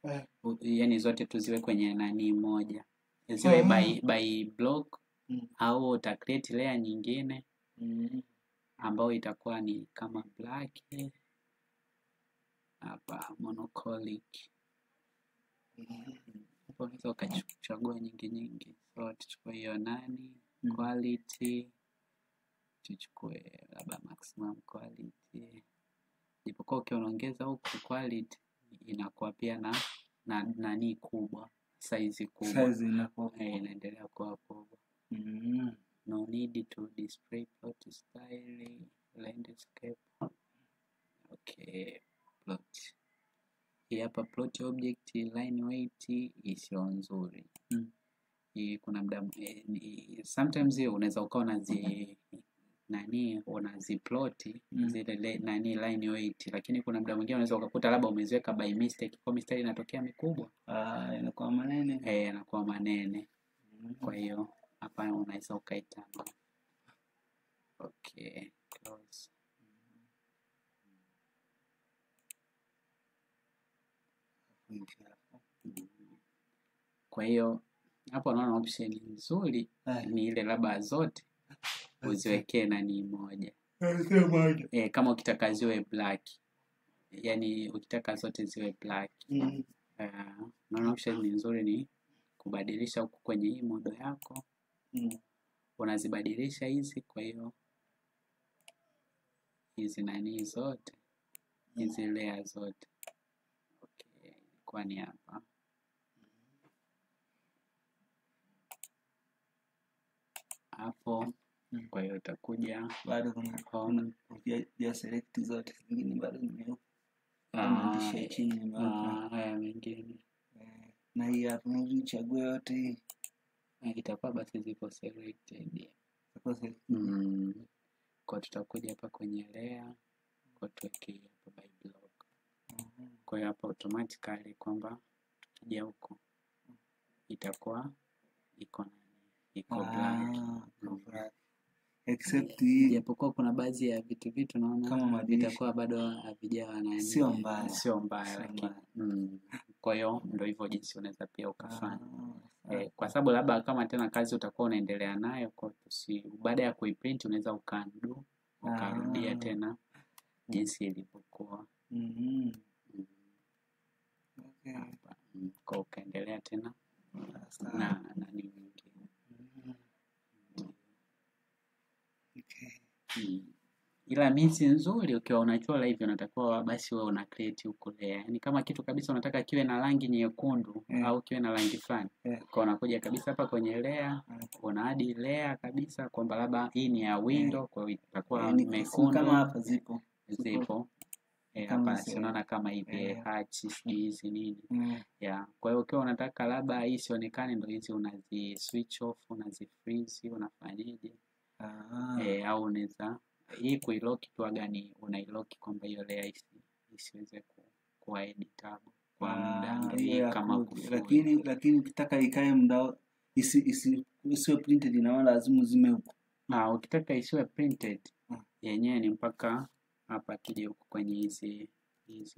yani zote tuziwe kwenye nani moja, ziwe by block au uta create layer nyingine ambayo itakuwa ni kama black hapa monochromatic. Unaweza ukachagua nyingi. So tuchukue hiyo nani quality, tuchukue labda maximum quality. Ipokuwa ukiongeza huko quality inakuwa pia na nani kubwa, size kubwa, inaendelea kuwa kubwa. No need to display plot style, landscape. Okay, plot. Hii hapa plot object line weight isio nzuri. Kuna muda sometimes unaweza ukawa unaziplot zile nani line weight, lakini kuna muda mwingine unaweza ukakuta labda umeziweka by mistake, kwa mistari inatokea mikubwa, inakuwa manene. Inakuwa manene. Kwa hiyo hapa unaweza ukaita okay, close. Kwa hiyo hapo naona option nzuri ni ile labda zote uziwekee nani moja. Kama ukitaka ziwe black, yani ukitaka zote ziwe black. Naona option nzuri ni kubadilisha huku kwenye hii modo yako. Unazibadilisha hizi, kwa hiyo hizi nani zote, hizi layer zote. Okay, kwa ni hapa. Hapo kwa hiyo utakuja bado kuna ya select zote zingine bado nimeupa chini haya mengine na hii hapo uchague yote hii itakuwa basi ziko selected. Kwa tutakuja hapa kwenye layer, kwa tuweke hapa by block. Kwa hiyo hapa automatically kwamba tukija huko itakuwa iko black. Except hii japokuwa kuna baadhi ya vitu naona kama vitakuwa bado havijawa nani, sio mbaya lakini kwa hiyo ndio hivyo jinsi unaweza pia ukafanya. Kwa sababu labda kama tena kazi utakuwa unaendelea nayo, kwa baada ya kuiprint unaweza ukarudia ukarudia tena jinsi ilivyokuwa. Okay. Kwa ukaendelea tena na nani nyingine. Ila misi nzuri ukiwa unachora hivyo unatakiwa basi wewe una create huko layer. Yaani kama kitu kabisa unataka kiwe na rangi nyekundu au kiwe na rangi fulani. Kwa unakuja kabisa hapa kwenye layer, una add layer kabisa kwamba labda hii ni ya window, kwa hiyo itakuwa mekundu kama hapa zipo. Hapa unaona kama hivi hatch hizi nini. Kwa hiyo ukiwa unataka labda hii sionekane, ndio hizi unazi switch off, unazi freeze, unafanyaje? Au unaweza hii kuilock tu gani, unailock kwamba hiyo layer isiweze kuwa editable kwa muda kama lakini ukitaka ikae muda isiwe printed na lazima uzime huko. Ukitaka isiwe printed yenyewe ni mpaka hapa kije huko kwenye hizi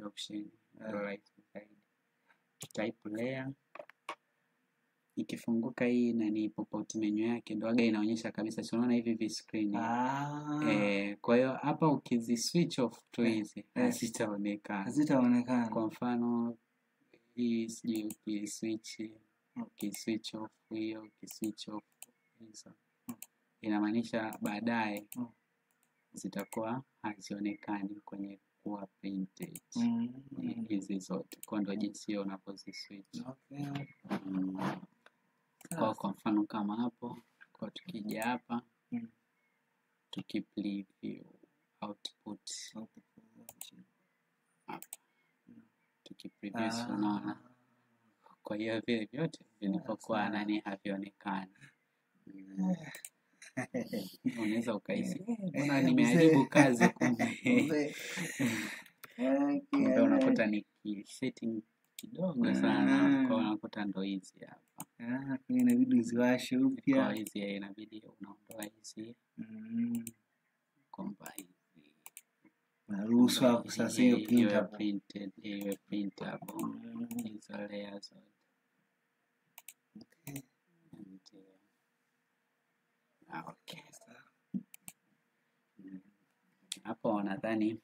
option right side, type layer. Ikifunguka hii na ni pop-out menu yake ndio aga inaonyesha kabisa, si unaona hivi screen. Kwa hiyo hapa ukizi switch off tu hizi hazitaonekana. Kwa mfano hii sije ukiswitch off hiyo, ukiswitch off hizo inamaanisha baadaye zitakuwa hazionekani kwenye kuwa printed hizi zote. Kwa ndo jinsi hiyo unapozi switch. Kwa mfano kama hapo, kwa tukija hapa tukipreview output hapa, tukipreview unaona. Kwa hiyo vile vyote vinapokuwa nani havionekani. Unaweza ukahisi mbona nimeharibu kazi, kumbe unakuta ni setting kidogo sana. Kwa unakuta ndo hizi hapa. Inabidi uziwashe upya. Kwa hizi inabidi unaondoa hizi. Kwamba hizi naruhusu hapo sasa hiyo printed iwe printable. Hizo layers. Okay. Hapo nadhani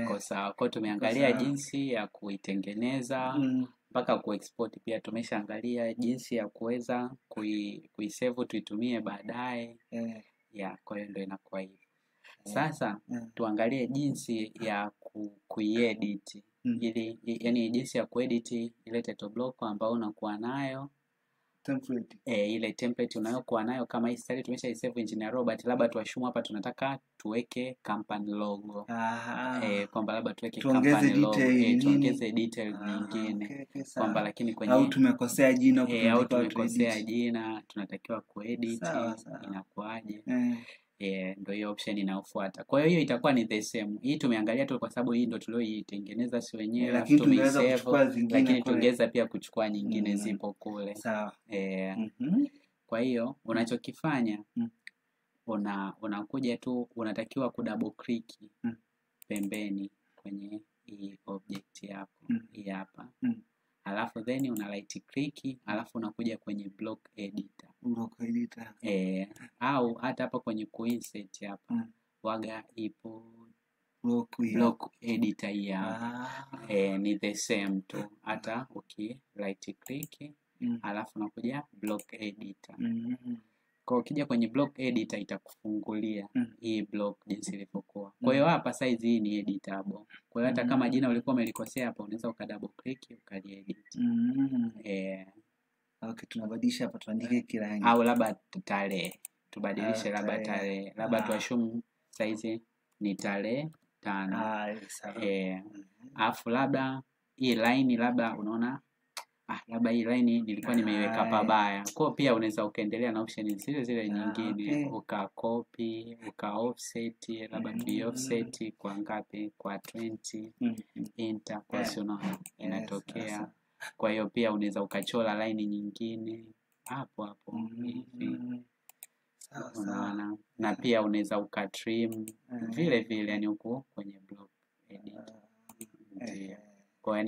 iko sawa. Kwa tumeangalia jinsi ya kuitengeneza mpaka kuexport, pia tumeshaangalia jinsi ya kuweza kuisave tuitumie baadaye. Kwa hiyo ndio inakuwa hivi. Sasa tuangalie jinsi ya kuiedit. Ili yani jinsi ya kuedit ile title block ambayo unakuwa nayo. Template. Ile template unayokuwa nayo, kama hii style tumeshaisave Engineer Robert, labda tuashumu hapa tunataka tuweke company logo. Kwamba labda tuweke company logo, tuongeze detail nyingine. Kwamba lakini kwenye au tumekosea jina, tunatakiwa kuedit, inakuaje? Ndio hiyo option inayofuata. Kwa hiyo itakuwa ni the same. Hii tumeangalia tu kwa sababu hii ndio tulioitengeneza si wenyewe, lakini tumeweza kuchukua zingine, lakini tungeweza pia kuchukua nyingine zipo kule. Sawa. Kwa hiyo unachokifanya unakuja tu, unatakiwa kudouble click pembeni kwenye hii object yako hii hapa. Alafu then una right click, alafu unakuja kwenye block editor. Au hata hapa kwenye kuinsert hapa waga ipo block editor ya ni the same tu, hata right click alafu unakuja block editor. Kwa ukija kwenye block editor itakufungulia hii block jinsi ilivyokuwa. Kwa hiyo hapa size hii ni editable. Kwa hiyo hata kama jina ulikuwa umelikosea hapa unaweza ukadouble click ukaliedit. Okay, tunabadilisha hapa tuandike kirangi. Au labda tarehe. Tubadilishe labda tarehe. Labda tuashumu size ni tarehe 5. Alafu labda hii line labda unaona labda hii line nilikuwa nimeiweka pabaya. Kwa pia unaweza ukaendelea na option zile nyingine, ukacopy, ukaoffset, labda offset kwa ngapi, kwa 20, enter, kwa sio inatokea. Kwa hiyo pia unaweza ukachora line nyingine hapo hivi. Unaona, na pia unaweza ukatrim vile yani huko kwenye block edit. Kwa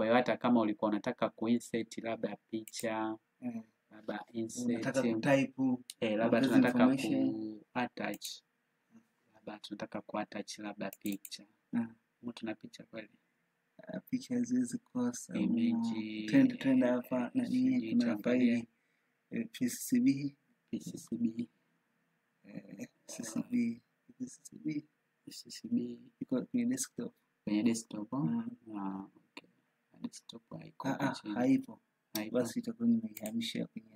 hiyo hata kama ulikuwa unataka kuinsert labda picha, labda insert, unataka kutype, labda tunataka kuattach, labda tunataka kuattach labda picture. Tuna picha kweli? Picha hizi kosa. Image trend hapa na nini, kuna faili PCB iko kwenye desktop. Kwenye desktop. Okay. Desktop haipo. Basi itakuwa nimehamisha kwenye.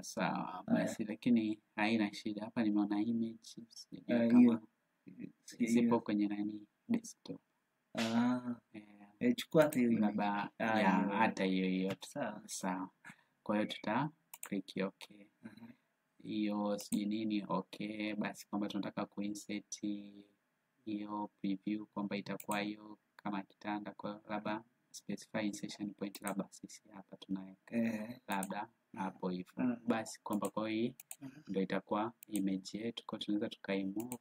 Sawa. Basi lakini haina shida. Hapa nimeona image hiyo zipo kwenye nani desktop. Chukua hata hiyo labda hata hiyo. Sawa. Kwa hiyo tuta click okay. Hiyo siji nini okay, basi kwamba tunataka kuinsert hiyo preview kwamba itakuwa hiyo kama kitanda. Kwa labda specify insertion point, labda sisi hapa tunaweka labda hapo hivyo. Basi kwamba kwa hii ndio itakuwa image yetu, kwa tunaweza tukaimove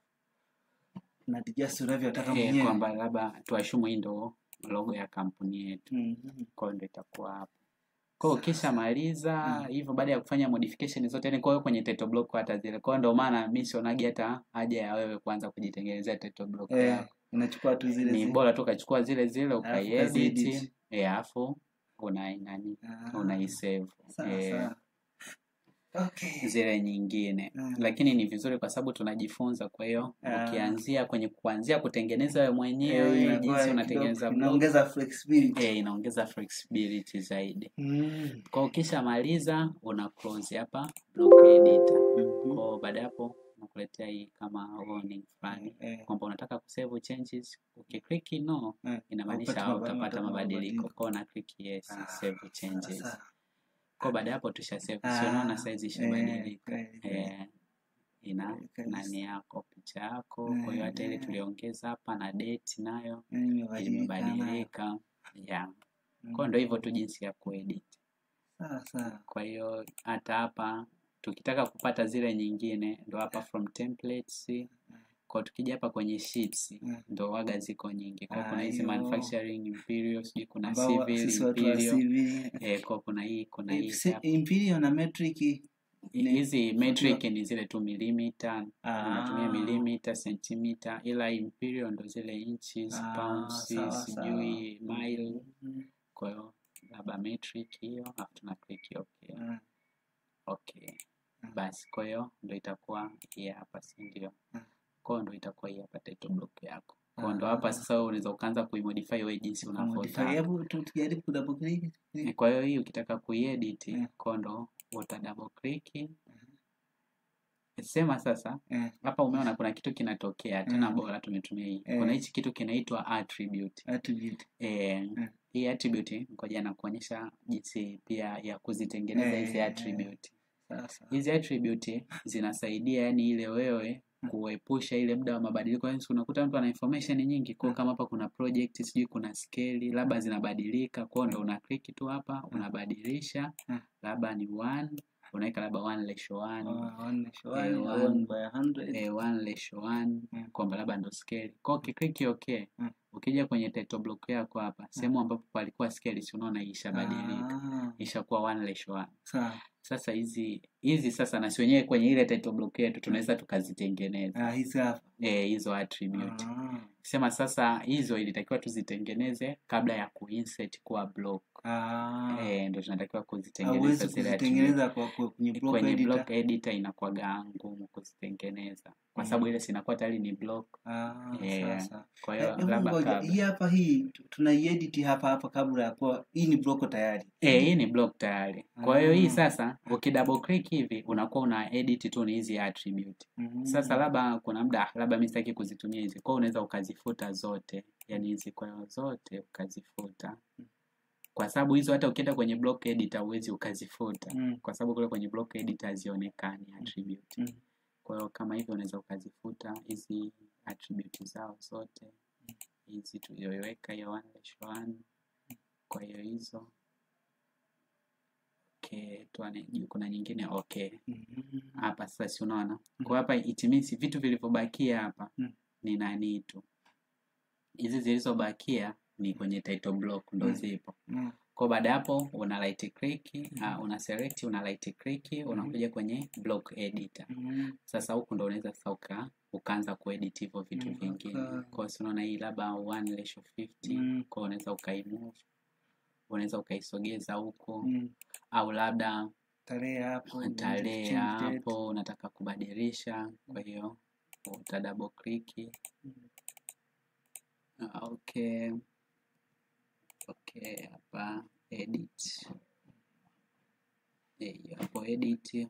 na adjust unavyotaka mwenyewe, kwamba labda tuashumu hii ndio logo ya kampuni yetu. Kwa hiyo ndio itakuwa hapo. Kwa hiyo kisha maliza hivyo, baada ya kufanya modification zote, yani kwa hiyo kwenye title block hata zile. Kwa hiyo ndio maana mimi sionagi hata haja ya wewe kwanza kujitengenezea title block yako. Unachukua tu zile ni bora tu ukachukua zile ukaiedit, alafu unaisave zile nyingine. Lakini ni vizuri kwa sababu tunajifunza. Kwa hiyo ukianzia kuanzia kutengeneza wewe mwenyewe jinsi unatengeneza block, inaongeza flexibility. Inaongeza flexibility zaidi. Kwa ukisha maliza una close hapa block editor. Kwa baada hapo inakuletea hii kama warning fulani kwamba unataka kusave changes. Ukiklik no inamaanisha utapata mabadiliko. Kwa na click yes save changes. Kwa baada hapo tusha save. Unaona size ishabadilika. Ina nani yako picha yako. Kwa hiyo hata ile tuliongeza hapa na date nayo imebadilika. Kwa ndio hivyo tu jinsi ya kuedit. Kwa hiyo hata hapa tukitaka kupata zile nyingine ndo hapa from templates. Kwa tukija hapa kwenye sheets ndo waga ziko nyingi. Kwa kuna hizi manufacturing imperial, sijui kuna civil imperial. Kwa kuna hii imperial na metric. Hizi metric ni zile tu milimita, unatumia milimita, centimeter, ila imperial ndo zile inches, pounds, sijui mile. Kwa hiyo labda metric hiyo, afu tuna click okay. Okay. Basi kwa hiyo ndo itakuwa hii hapa, si ndio? Kwa hiyo ndo itakuwa hii hapa title block yako. Kwa hiyo ndo hapa sasa unaweza ukaanza kuimodify wewe jinsi unavyotaka. Hebu tujaribu ku double click. Kwa hiyo hii ukitaka kuiedit, kwa ndo uta double click. Sema sasa hapa umeona kuna kitu kinatokea tena bora tumetumia hii. Kuna hichi kitu kinaitwa attribute. Hii attribute ngoja na kuonyesha jinsi pia ya kuzitengeneza hizi attribute. Hizi attribute zinasaidia yani ile wewe kuepusha ile muda wa mabadiliko. Yani unakuta mtu ana information nyingi kwa kama hapa kuna project sijui kuna scale labda zinabadilika, kwa ndo una click tu hapa unabadilisha labda ni 1 unaweka labda 1:1 kwamba labda ndo scale. Kwa ukiklik okay, ukija kwenye title block yako hapa sehemu ambapo palikuwa scale si unaona ishabadilika, ishakuwa 1:1. Sasa hizi sasa na si wenyewe kwenye ile title block yetu tunaweza tukazitengeneza hizi hapa hizo attribute. Sema sasa hizo ilitakiwa tuzitengeneze kabla ya kuinsert kwa block. Ndio tunatakiwa kuzitengeneza zile attribute. Kwenye block editor inakuwa ngumu kuzitengeneza kwa sababu ile sinakuwa tayari ni block. Sasa kwa hiyo labda hii hapa hii tunaiedit hapa kabla ya kwa hii ni block tayari. Hii ni block tayari. Kwa hiyo hii sasa ukidouble click hivi unakuwa una edit tu ni hizi attribute. Sasa labda kuna muda labda mimi sitaki kuzitumia hizi. Kwa hiyo unaweza ukazifuta zote. Yaani hizi kwa hiyo zote ukazifuta. Kwa sababu hizo hata ukienda kwenye block editor huwezi ukazifuta. Kwa sababu kule kwenye block editor hazionekani attribute. Kwa hiyo kama hivyo unaweza ukazifuta hizi attribute zao zote. Hizi tulioweka ya 1:1. Kwa hiyo hizo tuane juu kuna nyingine hapa sasa si unaona. Kwa hapa it means vitu vilivyobakia hapa ni nani tu. Hizi zilizobakia ni kwenye title block ndo zipo. Kwa baada hapo una right click, una select, una right click, unakuja kwenye block editor. Sasa huko ndo unaweza sasa ukaanza kuedit hivyo vitu vingine. Kwa hiyo unaona hii labda 1:50, kwa unaweza ukaimove. Unaweza ukaisogeza huko au labda tarehe hapo unataka kubadilisha, kwa hiyo uta double click. Hapa edit. Hapo edit.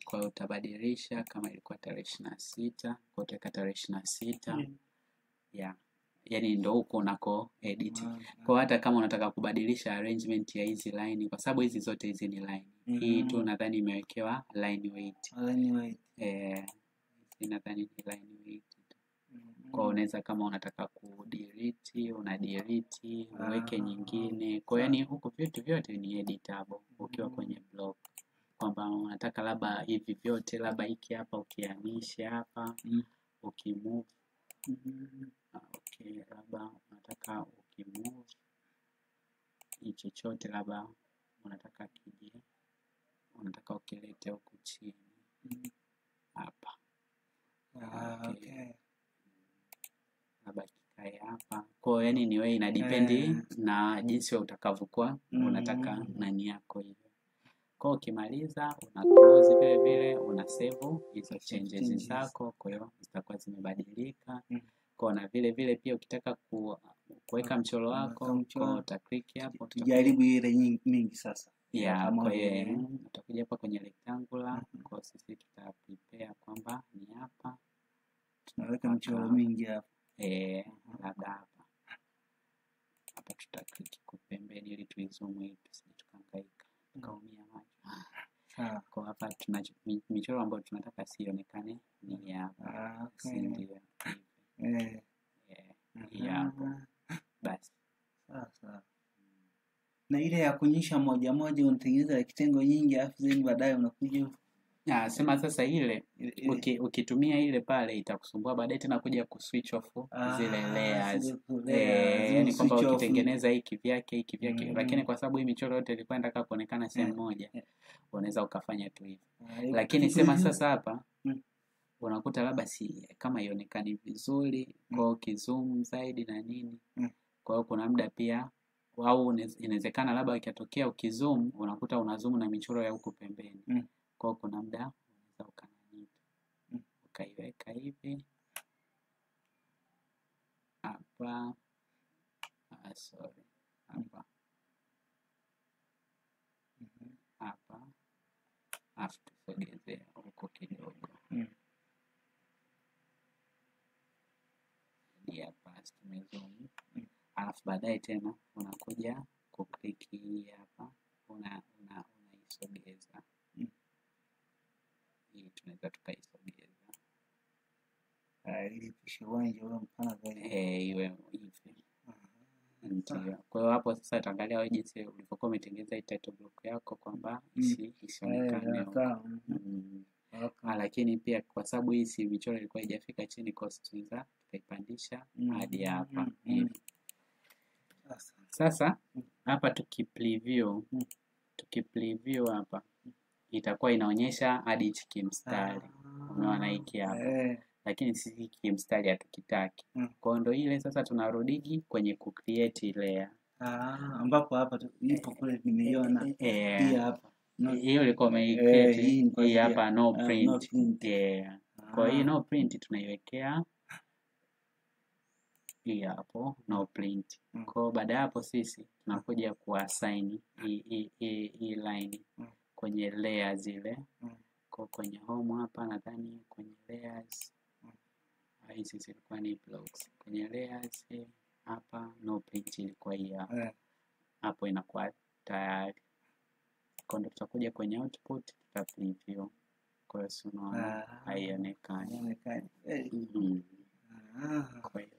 Kwa hiyo utabadilisha kama ilikuwa tarehe 26, kwa utaweka tarehe 26. Yaani ndo huko unako edit. Kwa hata kama unataka kubadilisha arrangement ya hizi line, kwa sababu hizi zote hizi ni line. Hii tu nadhani imewekewa line weight. Nadhani ni line weight. Kwa unaweza kama unataka kudelete, una delete, uweke nyingine. Kwa yani huko vitu vyote ni editable ukiwa kwenye block. Kwamba unataka labda hivi vyote labda hiki hapa ukihamisha hapa, ukimove. Labda unataka ukimove hii chochote labda unataka kije. Unataka ukilete huku chini. Hapa. Labda kikae hapa. Kwa yani ni wewe ina depend na jinsi wewe utakavyokuwa unataka nani yako hiyo. Kwa ukimaliza una close vile vile una save hizo changes zako, kwa hiyo zitakuwa zimebadilika. Kwa na vile vile pia ukitaka kuweka mchoro wako kwa uta click hapo. Tujaribu ile nyingi sasa. Yeah, kwa hiyo utakuja hapa kwenye rectangular. Kwa sisi tuta prepare kwamba ni hapa tunaweka michoro mingi hapa. Labda hapa tuta click kupembeni ili tuizoom ili tusije tukahangaika tukaumia macho. Kwa hapa tuna michoro ambayo tunataka sionekane ni hapa. Ndio. Hapa. Basi. Sasa. Na ile ya kuonyesha moja moja unatengeneza kitengo nyingi alafu then baadaye unakuja sema sasa ile ukitumia ile pale itakusumbua baadaye tena kuja kuswitch off zile layers. Yaani kwamba ukitengeneza hiki vyake lakini kwa sababu hii michoro yote ilikuwa inataka kuonekana sehemu moja unaweza ukafanya tu hivi. Lakini sema sasa hapa unakuta labda si kama ionekani vizuri kwa kizoom zaidi na nini. Kwa hiyo kuna muda pia au inawezekana labda ikatokea ukizoom unakuta unazoom na michoro ya huku pembeni. Kwa hiyo kuna muda unaweza ukaiweka hivi hapa hapa afu tusogezea huko kidogo hapa tumezoom. Alafu baadaye tena unakuja kukliki hii hapa unaisogeza hii tunaweza tukaisogeza ili pisha uwanja ule mpana zaidi iwe hivi. Ndio. Kwa hiyo hapo sasa utaangalia wewe jinsi ulivyokuwa umetengeneza hii title block yako kwamba isionekane. Lakini pia kwa sababu hii si michoro ilikuwa haijafika chini kwa tunaweza tukaipandisha hadi hapa hivi. Sasa hapa tukipreview hapa itakuwa inaonyesha hadi hichi kimstari. Umeona hiki hapa. Lakini sisi kimstari hatukitaki. Kwa ndo ile sasa tunarudigi kwenye kucreate layer. Ambapo hapa ipo kule nimeiona. Hii hapa. Hiyo ilikuwa umeicreate hii hapa no print. Kwa hiyo no print tunaiwekea hii hapo no print. Kwa baada ya hapo sisi tunakuja kuassign hii line kwenye layers zile. Kwa kwenye home hapa nadhani kwenye layers hizi zilikuwa ni blocks. Kwenye layers hapa no print ilikuwa hii hapa. Hapo inakuwa tayari. Kwa ndo tutakuja kwenye output tuta preview. Kwa hiyo unaona haionekani. Kwa hiyo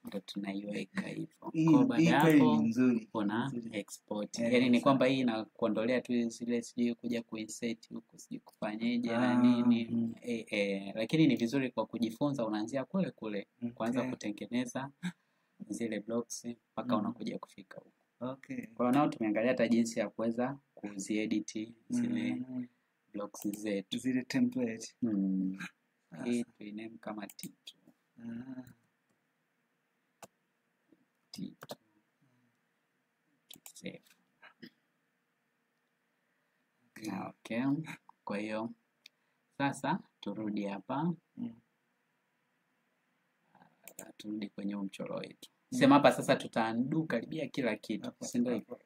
ndo tunaiweka hivyo. Kwa baada hapo una export. Yaani ni kwamba hii inakuondolea tu zile sijui kuja kuinsert huku sijui kufanyaje na nini. Lakini ni vizuri kwa kujifunza unaanzia kule kule kuanza kutengeneza zile blocks mpaka unakuja kufika huko. Kwa hiyo nao tumeangalia hata jinsi ya kuweza kuziedit zile blocks zetu. Zile template. Hii tuiname kama T2. T2. Save. Okay. Kwa hiyo sasa turudi hapa. Turudi kwenye mchoro wetu. Sema hapa sasa tutaandu karibia kila kitu. Si ndio hivyo?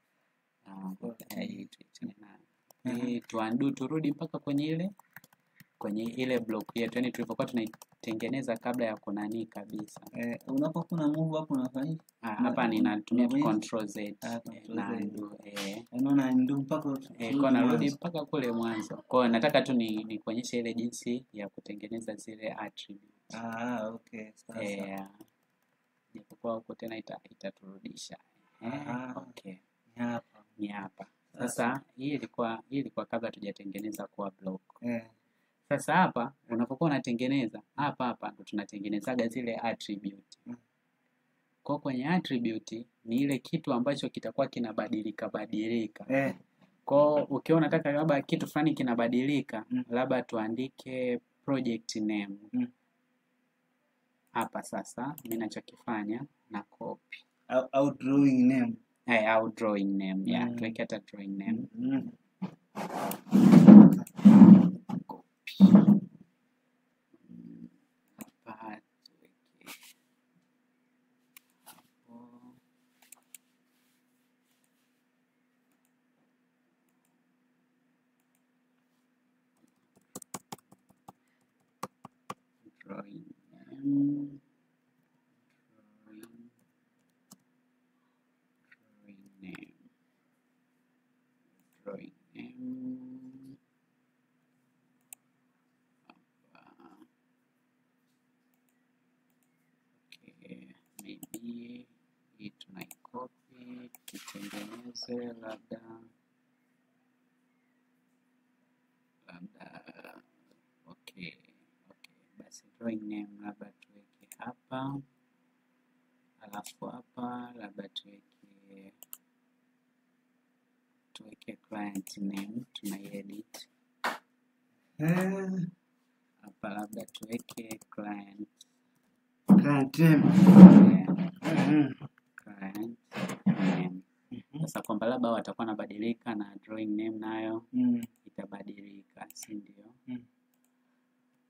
Tuandu turudi mpaka kwenye ile block yetu. Yaani tulivyokuwa tunaitengeneza kabla ya kunani kabisa. Unapokuwa move hapo unafanya? Hapa ninatumia control Z. Unaona ndio mpaka kwa narudi mpaka kule mwanzo. Kwa hiyo nataka tu ni kuonyesha ile jinsi ya kutengeneza zile attributes. Okay. Sasa. Japokuwa huko tena itaturudisha. Okay. Ni hapa. Sasa hii ilikuwa kabla tujatengeneza kwa block. Sasa hapa unapokuwa unatengeneza hapa ndo tunatengenezaga zile attribute. Kwa kwenye attribute ni ile kitu ambacho kitakuwa kinabadilika. Kwa ukiwa unataka labda kitu fulani kinabadilika, labda tuandike project name. Hapa sasa mimi ninachokifanya na copy au drawing name. Au drawing name. Yeah, tuweke hata drawing name. drawing name, drawing name. Okay, maybe hii tunaicopy tutengeneze labda okay, basi drawing name labda tuweke hapa, alafu hapa labda tuweke client name, tunaiedit hapa, labda tuweke client name. Client name. Sasa kwamba labda watakuwa nabadilika na drawing name nayo itabadilika, si ndio?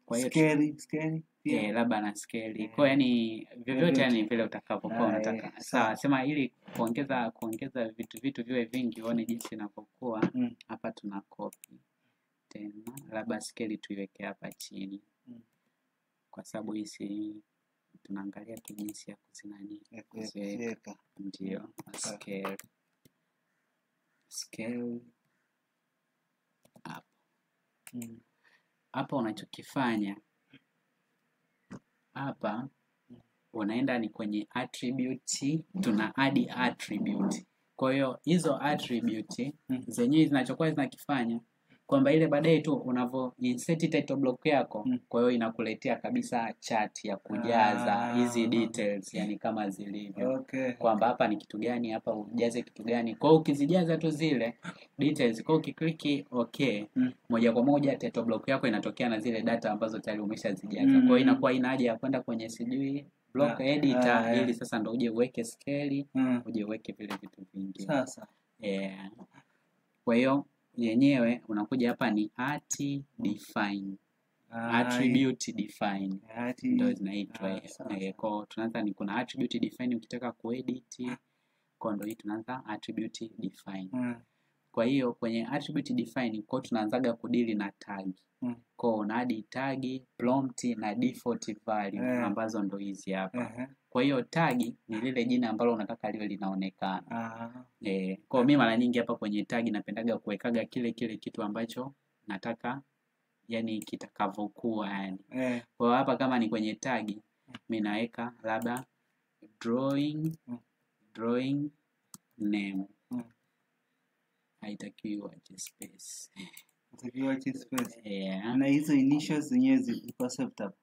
Kwa hiyo scale labda na scale. Kwa yani vyovyote yani vile utakavyokuwa unataka. Sawa, sema ili kuongeza vitu viwe vingi uone jinsi inavyokuwa. Hapa tuna copy tena, labda scale tuiweke hapa chini. Kwa sababu hii tunaangalia jinsi ya kuziweka. Ndio, scale hapo. Hapa unachokifanya hapa, unaenda ni kwenye attribute, tuna add attribute. Kwa hiyo hizo attribute zenyewe zinachokuwa zinakifanya kwamba ile baadaye tu unavo insert title block yako, kwa hiyo inakuletea kabisa chart ya kujaza hizi details, yani kama zilivyo. Kwamba hapa ni kitu gani, hapa ujaze kitu gani. Kwa hiyo ukizijaza tu zile details, kwa ukiklik okay, moja kwa moja title block yako inatokea na zile data ambazo tayari umeshazijaza. Kwa hiyo inakuwa ina haja ya kwenda kwenye sijui block editor ili sasa ndio uje uweke scale, uje uweke vile vitu vingi. Sasa kwa hiyo yenyewe unakuja hapa ni define, attribute define, ndio zinaitwa. Kwa tunaanza ni kuna attribute define, ukitaka kuedit kwa ndio hii tunaanza attribute define. Kwa hiyo kwenye attribute define kwa tunaanzaga kudili na tag. Kwa una add tag, prompt na default value ambazo ndio hizi hapa. Kwa hiyo tag ni lile jina ambalo unataka liwe linaonekana. Kwa mimi mara nyingi hapa kwenye tag napendaga kuwekaga kile kitu ambacho nataka yani kitakavyokuwa yani. Kwa hapa kama ni kwenye tag mimi naweka labda drawing name. Haitakiwi wache space. Na hizo initials zenyewe ziko acceptable.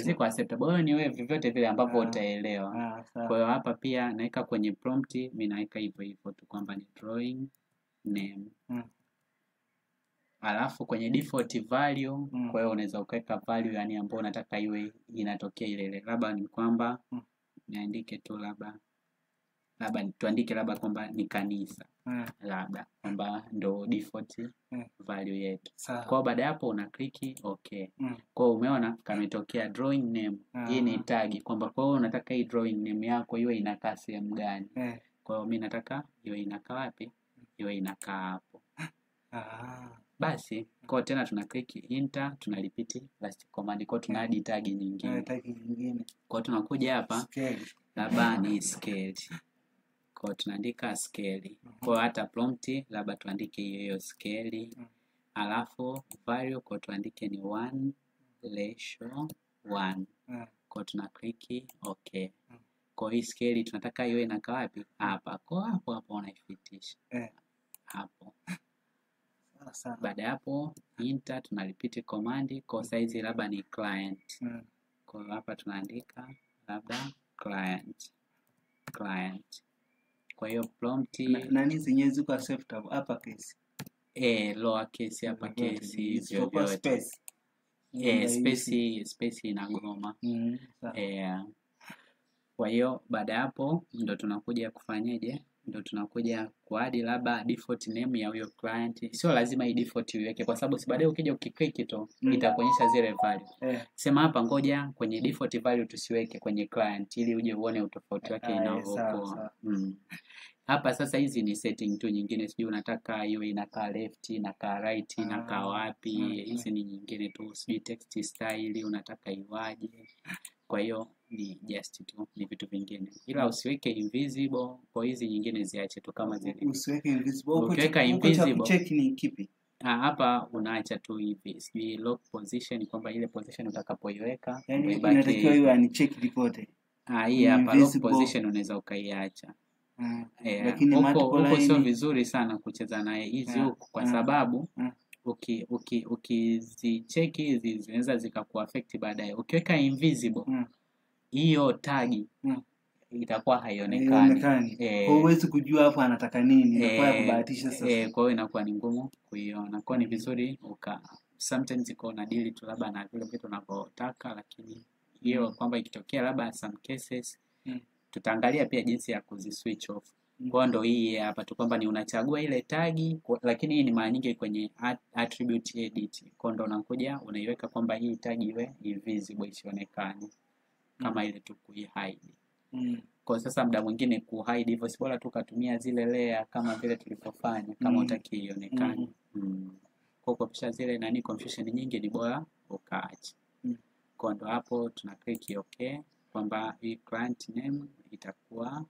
Ziko acceptable. Wewe ni wewe vyovyote vile ambavyo utaelewa. Kwa hiyo hapa pia naweka kwenye prompt, mimi naweka hivyo tu kwamba ni drawing name. Alafu kwenye default value, kwa hiyo unaweza ukaweka value yani ambayo unataka iwe inatokea ile. Labda ni kwamba niandike tu labda tuandike labda kwamba ni kanisa. Labda kwamba ndo default value yetu. Kwa baada hapo una click okay. Kwa umeona kametokea drawing name. Hii ni tag kwamba kwa hiyo unataka hii drawing name yako iwe inakaa sehemu gani. Kwa hiyo mimi nataka iwe inakaa wapi? Iwe inakaa hapo. Basi kwa tena tuna click enter, tuna repeat last command, kwa tuna add tag nyingine. Kwa tunakuja hapa labda ni scale. Kwa tunaandika scale. Kwa hata prompt labda tuandike hiyo scale. Alafu value kwa tuandike ni 1:1. Kwa tuna click okay. Kwa hii scale tunataka iwe inakaa wapi? Hapa. Kwa hapo unaifitisha. Hapo. Baada hapo enter, tuna repeat command. Kwa size labda ni client. Kwa hapa tunaandika labda client. Kwa hiyo prompt nani zenyewe ziko acceptable uppercase, lower case, uppercase, hivyo vyote. Space inagoma. Kwa hiyo baada hapo ndo tunakuja kufanyaje? Ndo tunakuja kuadi labda default name ya huyo client. Sio lazima hii default uiweke kwa sababu baadaye ukija ukiclick tu itakuonyesha zile value. Sema hapa ngoja kwenye default value tusiweke kwenye client ili uje uone utofauti wake inavyokuwa. hapa sasa hizi ni setting tu nyingine, sijui unataka iwe inakaa left, inakaa right, inakaa wapi, hizi ni nyingine tu, sijui text style unataka iwaje. Kwa hiyo ni just tu, ni vitu vingine, ila usiweke invisible. Kwa hizi nyingine ziache tu kama zile. Usiweke invisible. Ukiweka invisible, check ni kipi? Hapa unaacha tu hivi, sijui lock position, kwamba ile position utakapoiweka yani inatakiwa iwe unchecked pote. Hii hapa lock position unaweza ukaiacha. Lakini huko sio vizuri sana kucheza naye hizi huko, kwa sababu ukizicheki hizi zinaweza zikakuaffect baadaye. Ukiweka invisible, hiyo tagi itakuwa haionekani. Kwa huwezi kujua hapo anataka nini, inakuwa ya kubahatisha sasa. Kwa hiyo inakuwa ni ngumu kuiona. Kwa ni vizuri sometimes iko na deal tu labda na vile vitu unavyotaka, lakini hiyo kwamba ikitokea labda some cases tutaangalia pia jinsi ya kuziswitch off. Kwa ndo hii hapa tu kwamba ni unachagua ile tagi, lakini hii ni mara nyingi kwenye attribute edit. Kwa ndo unakuja unaiweka kwamba hii tagi iwe invisible, isionekane kama ile tu kuihide. Kwa sasa muda mwingine kuhide hivyo si bora tu kutumia zile layer kama vile tulivyofanya, kama utaki ionekane. Kwa kupisha zile nani confusion nyingi ni bora ukaacha. Kwa ndo hapo tuna click okay, kwamba hii client name itakuwa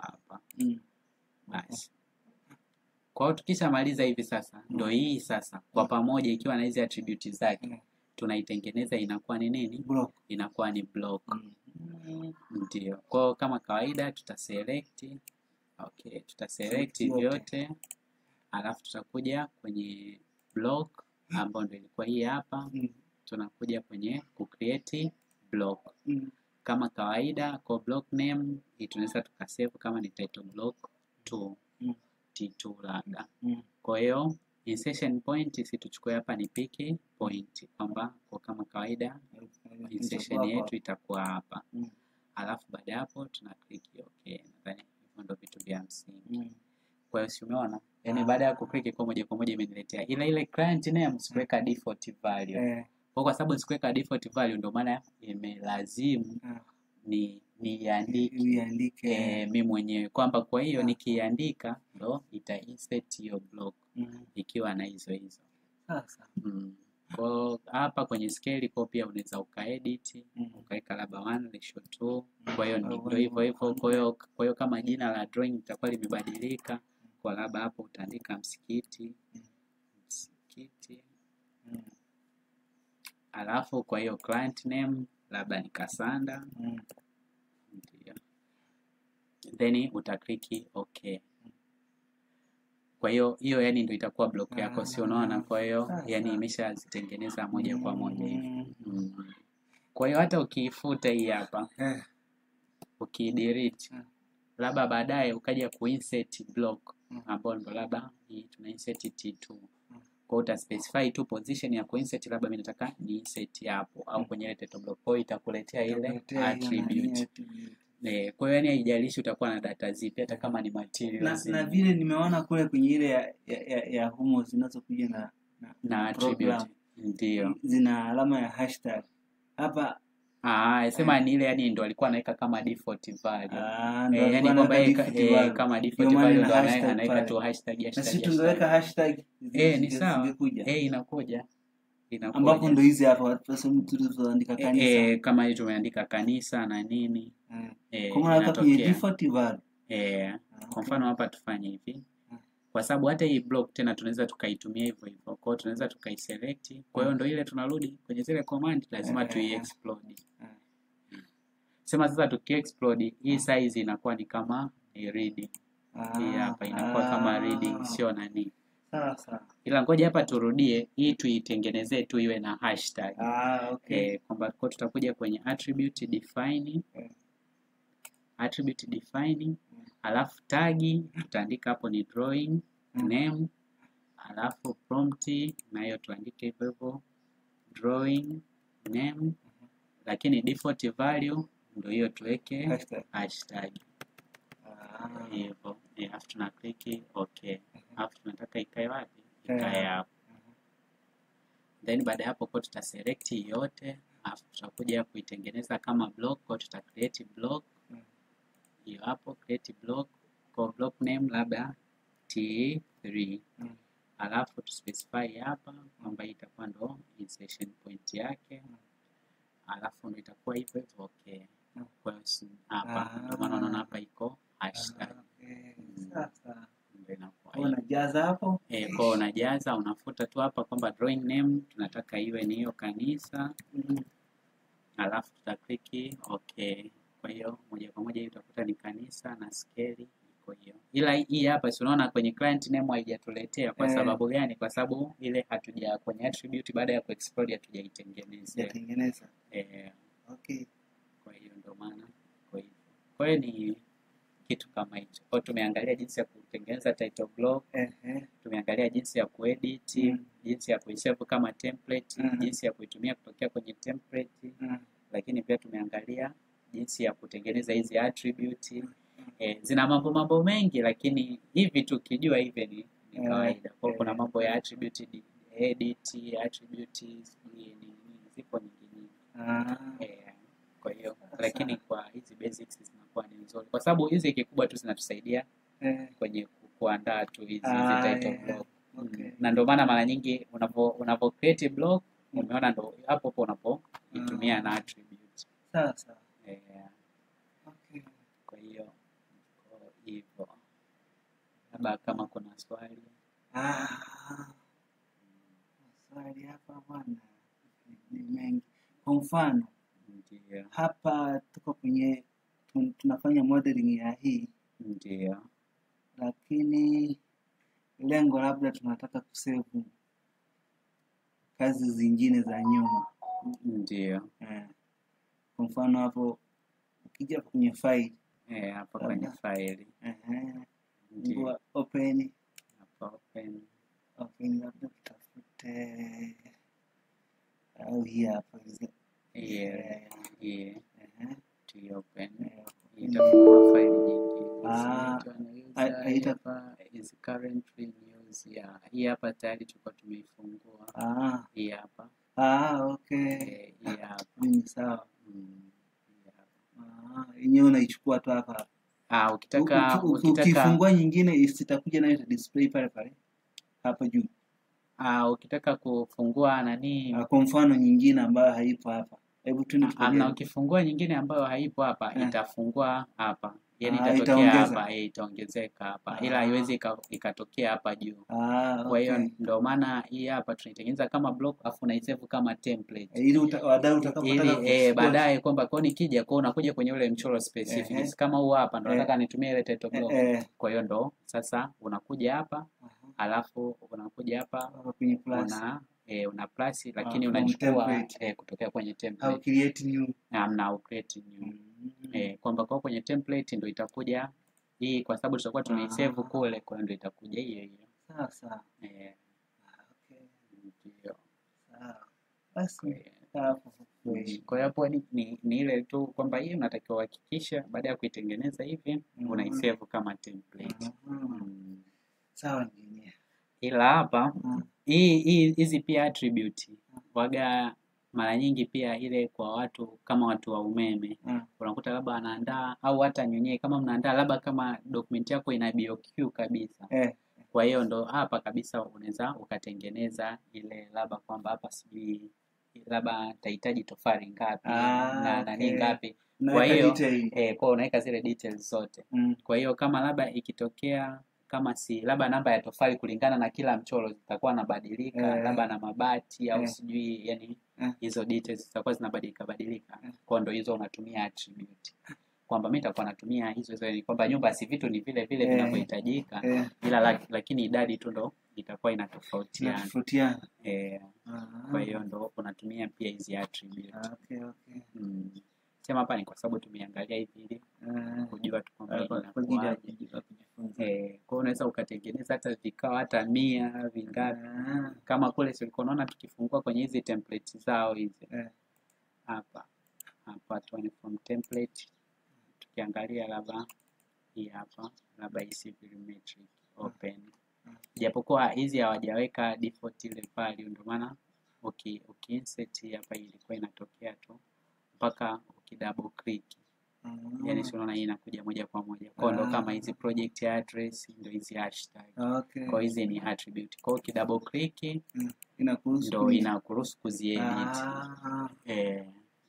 hapa. Basi. Kwa hiyo tukishamaliza hivi sasa, ndo hii sasa kwa pamoja ikiwa na hizi attributes zake, tunaitengeneza inakuwa ni nini? Block. Inakuwa ni block. Ndio. Kwa hiyo kama kawaida tutaselect, tutaselect vyote, alafu tutakuja kwenye block ambayo ndio ilikuwa hii hapa. Tunakuja kwenye create block. Kama kawaida kwa block name tunaweza tukasave kama ni title block 2 T2 labda. Kwa hiyo insertion point sisi tuchukue hapa ni pick point, kwamba kwa kama kawaida insertion yetu itakuwa hapa. Alafu baada hapo tuna click okay. Nadhani hivyo ndio vitu vya msingi. Kwa hiyo si umeona? Yaani baada ya kuclick kwa moja imeniletea ile client name sikuweka default value. Kwa sababu sikuweka default value ndio maana imelazimu niandike mimi mwenyewe, kwamba kwa hiyo nikiandika ndo ita insert hiyo block ikiwa na hizo sasa. Kwa hapa kwenye scale kwa pia unaweza ukaedit ukaweka labda 1:2. Kwa hiyo ndio hivyo. Kwa hiyo kama jina la drawing litakuwa limebadilika, kwa labda hapo utaandika msikiti. Alafu kwa hiyo client name labda ni Kasanda. Ndio. Then utakliki okay. Kwa hiyo yani ndio itakuwa block yako, si unaona? Kwa hiyo yani imeshazitengeneza moja kwa moja hivi. Kwa hiyo hata ukiifuta hii hapa, ukidelete, labda baadaye ukaja kuinsert block ambapo ndo labda hii tuna insert T2. Kwa uta specify tu position ya kuinsert, labda mimi nataka ni insert hapo au kwenye ile title block. Kwa hiyo itakuletea ile attribute. Kwa hiyo yani haijalishi utakuwa na data zipi, hata kama ni materials. Na vile nimeona kule kwenye ile ya humo zinazokuja na attribute. Ndio. Zina alama ya hashtag. Hapa sema ni ile yani ndo alikuwa anaweka kama default value. Yani kwamba kama default value ndo anaweka tu hashtag. Na sisi tungeweka hashtag ni sawa. Inakuja. Ambapo ndo hizi hapa tulizoandika kanisa. Kama hiyo tumeandika kanisa na nini. Kama hapa kwenye default value. Kwa mfano hapa tufanye hivi. Kwa sababu hata hii block tena tunaweza tukaitumia hivyo hivyo. Kwa hiyo tunaweza tukaiselect. Kwa hiyo ndo ile tunarudi kwenye zile command, lazima tuiexplode. Sema sasa tukiexplode hii size inakuwa ni kama ni reading. Hii hapa inakuwa kama reading, sio nani. Sawa. Ila ngoja hapa turudie hii tuitengenezee tu iwe na hashtag. Okay. Kwamba kwa tutakuja kwenye attribute define. Attribute define. Alafu tagi tutaandika hapo ni drawing name. Alafu prompt nayo tuandike hivyo drawing name. Lakini default value ndio hiyo tuweke hashtag. Hivyo. Alafu tuna click okay. Alafu tunataka ikae wapi? Ikae hapo. Then baada hapo kwa tutaselect yote, alafu tutakuja kuitengeneza kama block. Kwa tuta create block. Hiyo hapo create block. kwa block name labda T3. Alafu tu specify hapa kwamba itakuwa ndo insertion point yake. Alafu ndo itakuwa hivyo okay. Kwa hiyo hapa ndio maana unaona hapa iko hashtag. Sasa ndio inakuwa unajaza hapo. Kwa unajaza, unafuta tu hapa kwamba drawing name tunataka iwe ni hiyo kanisa. Alafu tutaklik okay. Kwa hiyo moja kwa moja utakuta ni kanisa na scale iko hiyo. Ila hii hapa si unaona kwenye client name haijatuletea kwa sababu gani? Kwa sababu ile hatuja kwenye attribute baada ya kuexport hatujaitengeneza. Okay. Kwa hiyo ndio maana kwa hiyo ni kitu kama hicho. Kwa tumeangalia jinsi ya kutengeneza title block, tumeangalia jinsi ya kuedit, jinsi ya kuisave kama template, jinsi ya kuitumia kutokea kwenye template, lakini pia tumeangalia jinsi ya kutengeneza hizi attribute. Zina mambo mengi, lakini hivi tukijua hivi ni kawaida. Kwa kuna mambo ya attribute edit, attribute zipo nyingi. Kwa hiyo lakini kwa hizi basics zinakuwa ni nzuri kwa sababu hizi kikubwa tu zinatusaidia kwenye kuandaa tu hizi title block. Na ndio maana mara nyingi unapo create block umeona ndo hapo hapo unapoitumia na attribute. Sasa okay. Kwa hiyo hivyo labda kama kuna swali swali hapa bwana ni mengi. Kwa mfano hapa tuko kwenye tunafanya modeling ya hii lakini lengo labda tunataka kusave kazi zingine za nyuma. Kwa mfano hapo ukija kwenye file hapa kwenye file ndio open hapa open labda tutafute au hii hapa to open itafungua file nyingine hapa is currently news hii hapa tayari tulikuwa tumeifungua hii hapa okay hii hapa ni sawa yenyewe unaichukua tu hapa ukitaka ukifungua nyingine isitakuja nayo display pale hapa juu ukitaka kufungua nani kwa mfano nyingine ambayo haipo hapa. Hebu tu na ukifungua nyingine ambayo haipo hapa itafungua hapa. Yaani itatokea hapa itaongezeka hapa. Ila haiwezi ikatokea hapa juu. Kwa hiyo ndio maana hii hapa tunaitengeneza kama block afu unaisave kama template. Ili wadau utakapotaka baadaye kwamba kwa nikija kwa unakuja kwenye ule mchoro specific. Kama huu hapa ndio nataka nitumie ile title block. Kwa hiyo ndo sasa unakuja hapa alafu unakuja hapa kwenye plus una plus lakini unachukua kutokea kwenye template. Au create new. Au create new. Kwamba kwa kwenye template ndio itakuja hii kwa sababu tutakuwa tumeisave kule kwa ndio itakuja hiyo. Sasa. Okay. Ndio. Sawa. Basi kwa hiyo hapo ni ile tu kwamba hii unatakiwa uhakikisha baada ya kuitengeneza hivi unaisave kama template. Sawa engineer. Ila hapa hizi pia attribute waga mara nyingi pia ile kwa watu kama watu wa umeme unakuta labda anaandaa au hata nyenyewe kama mnaandaa labda kama document yako ina BOQ kabisa. Kwa hiyo ndo hapa kabisa unaweza ukatengeneza ile labda kwamba hapa sijui labda tahitaji tofali ngapi na nani ngapi. Kwa hiyo kwa unaweka zile details zote. Kwa hiyo kama labda ikitokea kama si labda namba ya tofali kulingana na kila mchoro zitakuwa nabadilika labda na mabati au sijui yani hizo details zitakuwa zinabadilika kwa ndo hizo unatumia attribute kwamba mimi nitakuwa natumia hizo ni kwamba nyumba si vitu ni vile vile vinavyohitajika ila lakini idadi tu ndo itakuwa inatofautiana. Kwa hiyo ndo unatumia pia hizi attribute. Sema hapa ni kwa sababu tumeangalia hivi ili kujua tu kwamba kwa unaweza ukatengeneza hata vikao hata 100 vingapi kama kule sio unaona tukifungua kwenye hizi templates zao hizi hapa tu from template tukiangalia labda hii hapa labda civil metric open japokuwa hizi hawajaweka default ile value ndio maana ukiinsert hapa ilikuwa inatokea tu mpaka ukidouble click Yani si unaona hii inakuja moja kwa moja. Kwa ndo kama hizi project address ndio hizi hashtag. Kwa hizi ni attribute. Kwa hiyo double click ndio inakuruhusu kuziedit.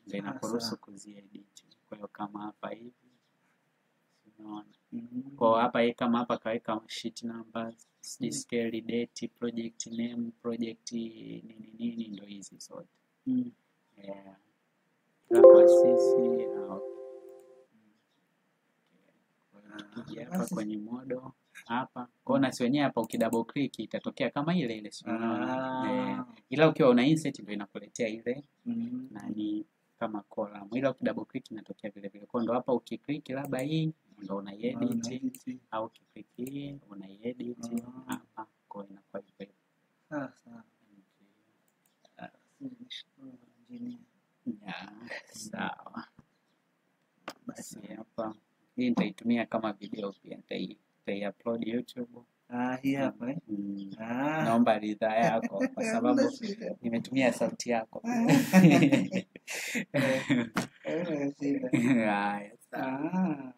Ndio inakuruhusu kuziedit. Kwa hiyo kama hapa hivi unaona. Kwa hapa hii kama hapa kaweka sheet numbers, scale, date, project name, project nini ndio hizi zote. Hapa sisi tukija hapa kwenye model hapa kwa na si wenyewe hapa ukidouble click itatokea kama ile ile sio ila ukiwa una insert ndio inakuletea ile nani kama column, ila ukidouble click inatokea vile vile. Kwa ndo hapa ukiclick labda hii ndio una edit au ukiclick hii una edit hapa kwa inakuwa hivyo. Sawa. Basi hapa hii nitaitumia kama video pia, nitai-upload YouTube. Hii hapa Naomba ridhaa yako kwa sababu nimetumia sauti yako. Sawa.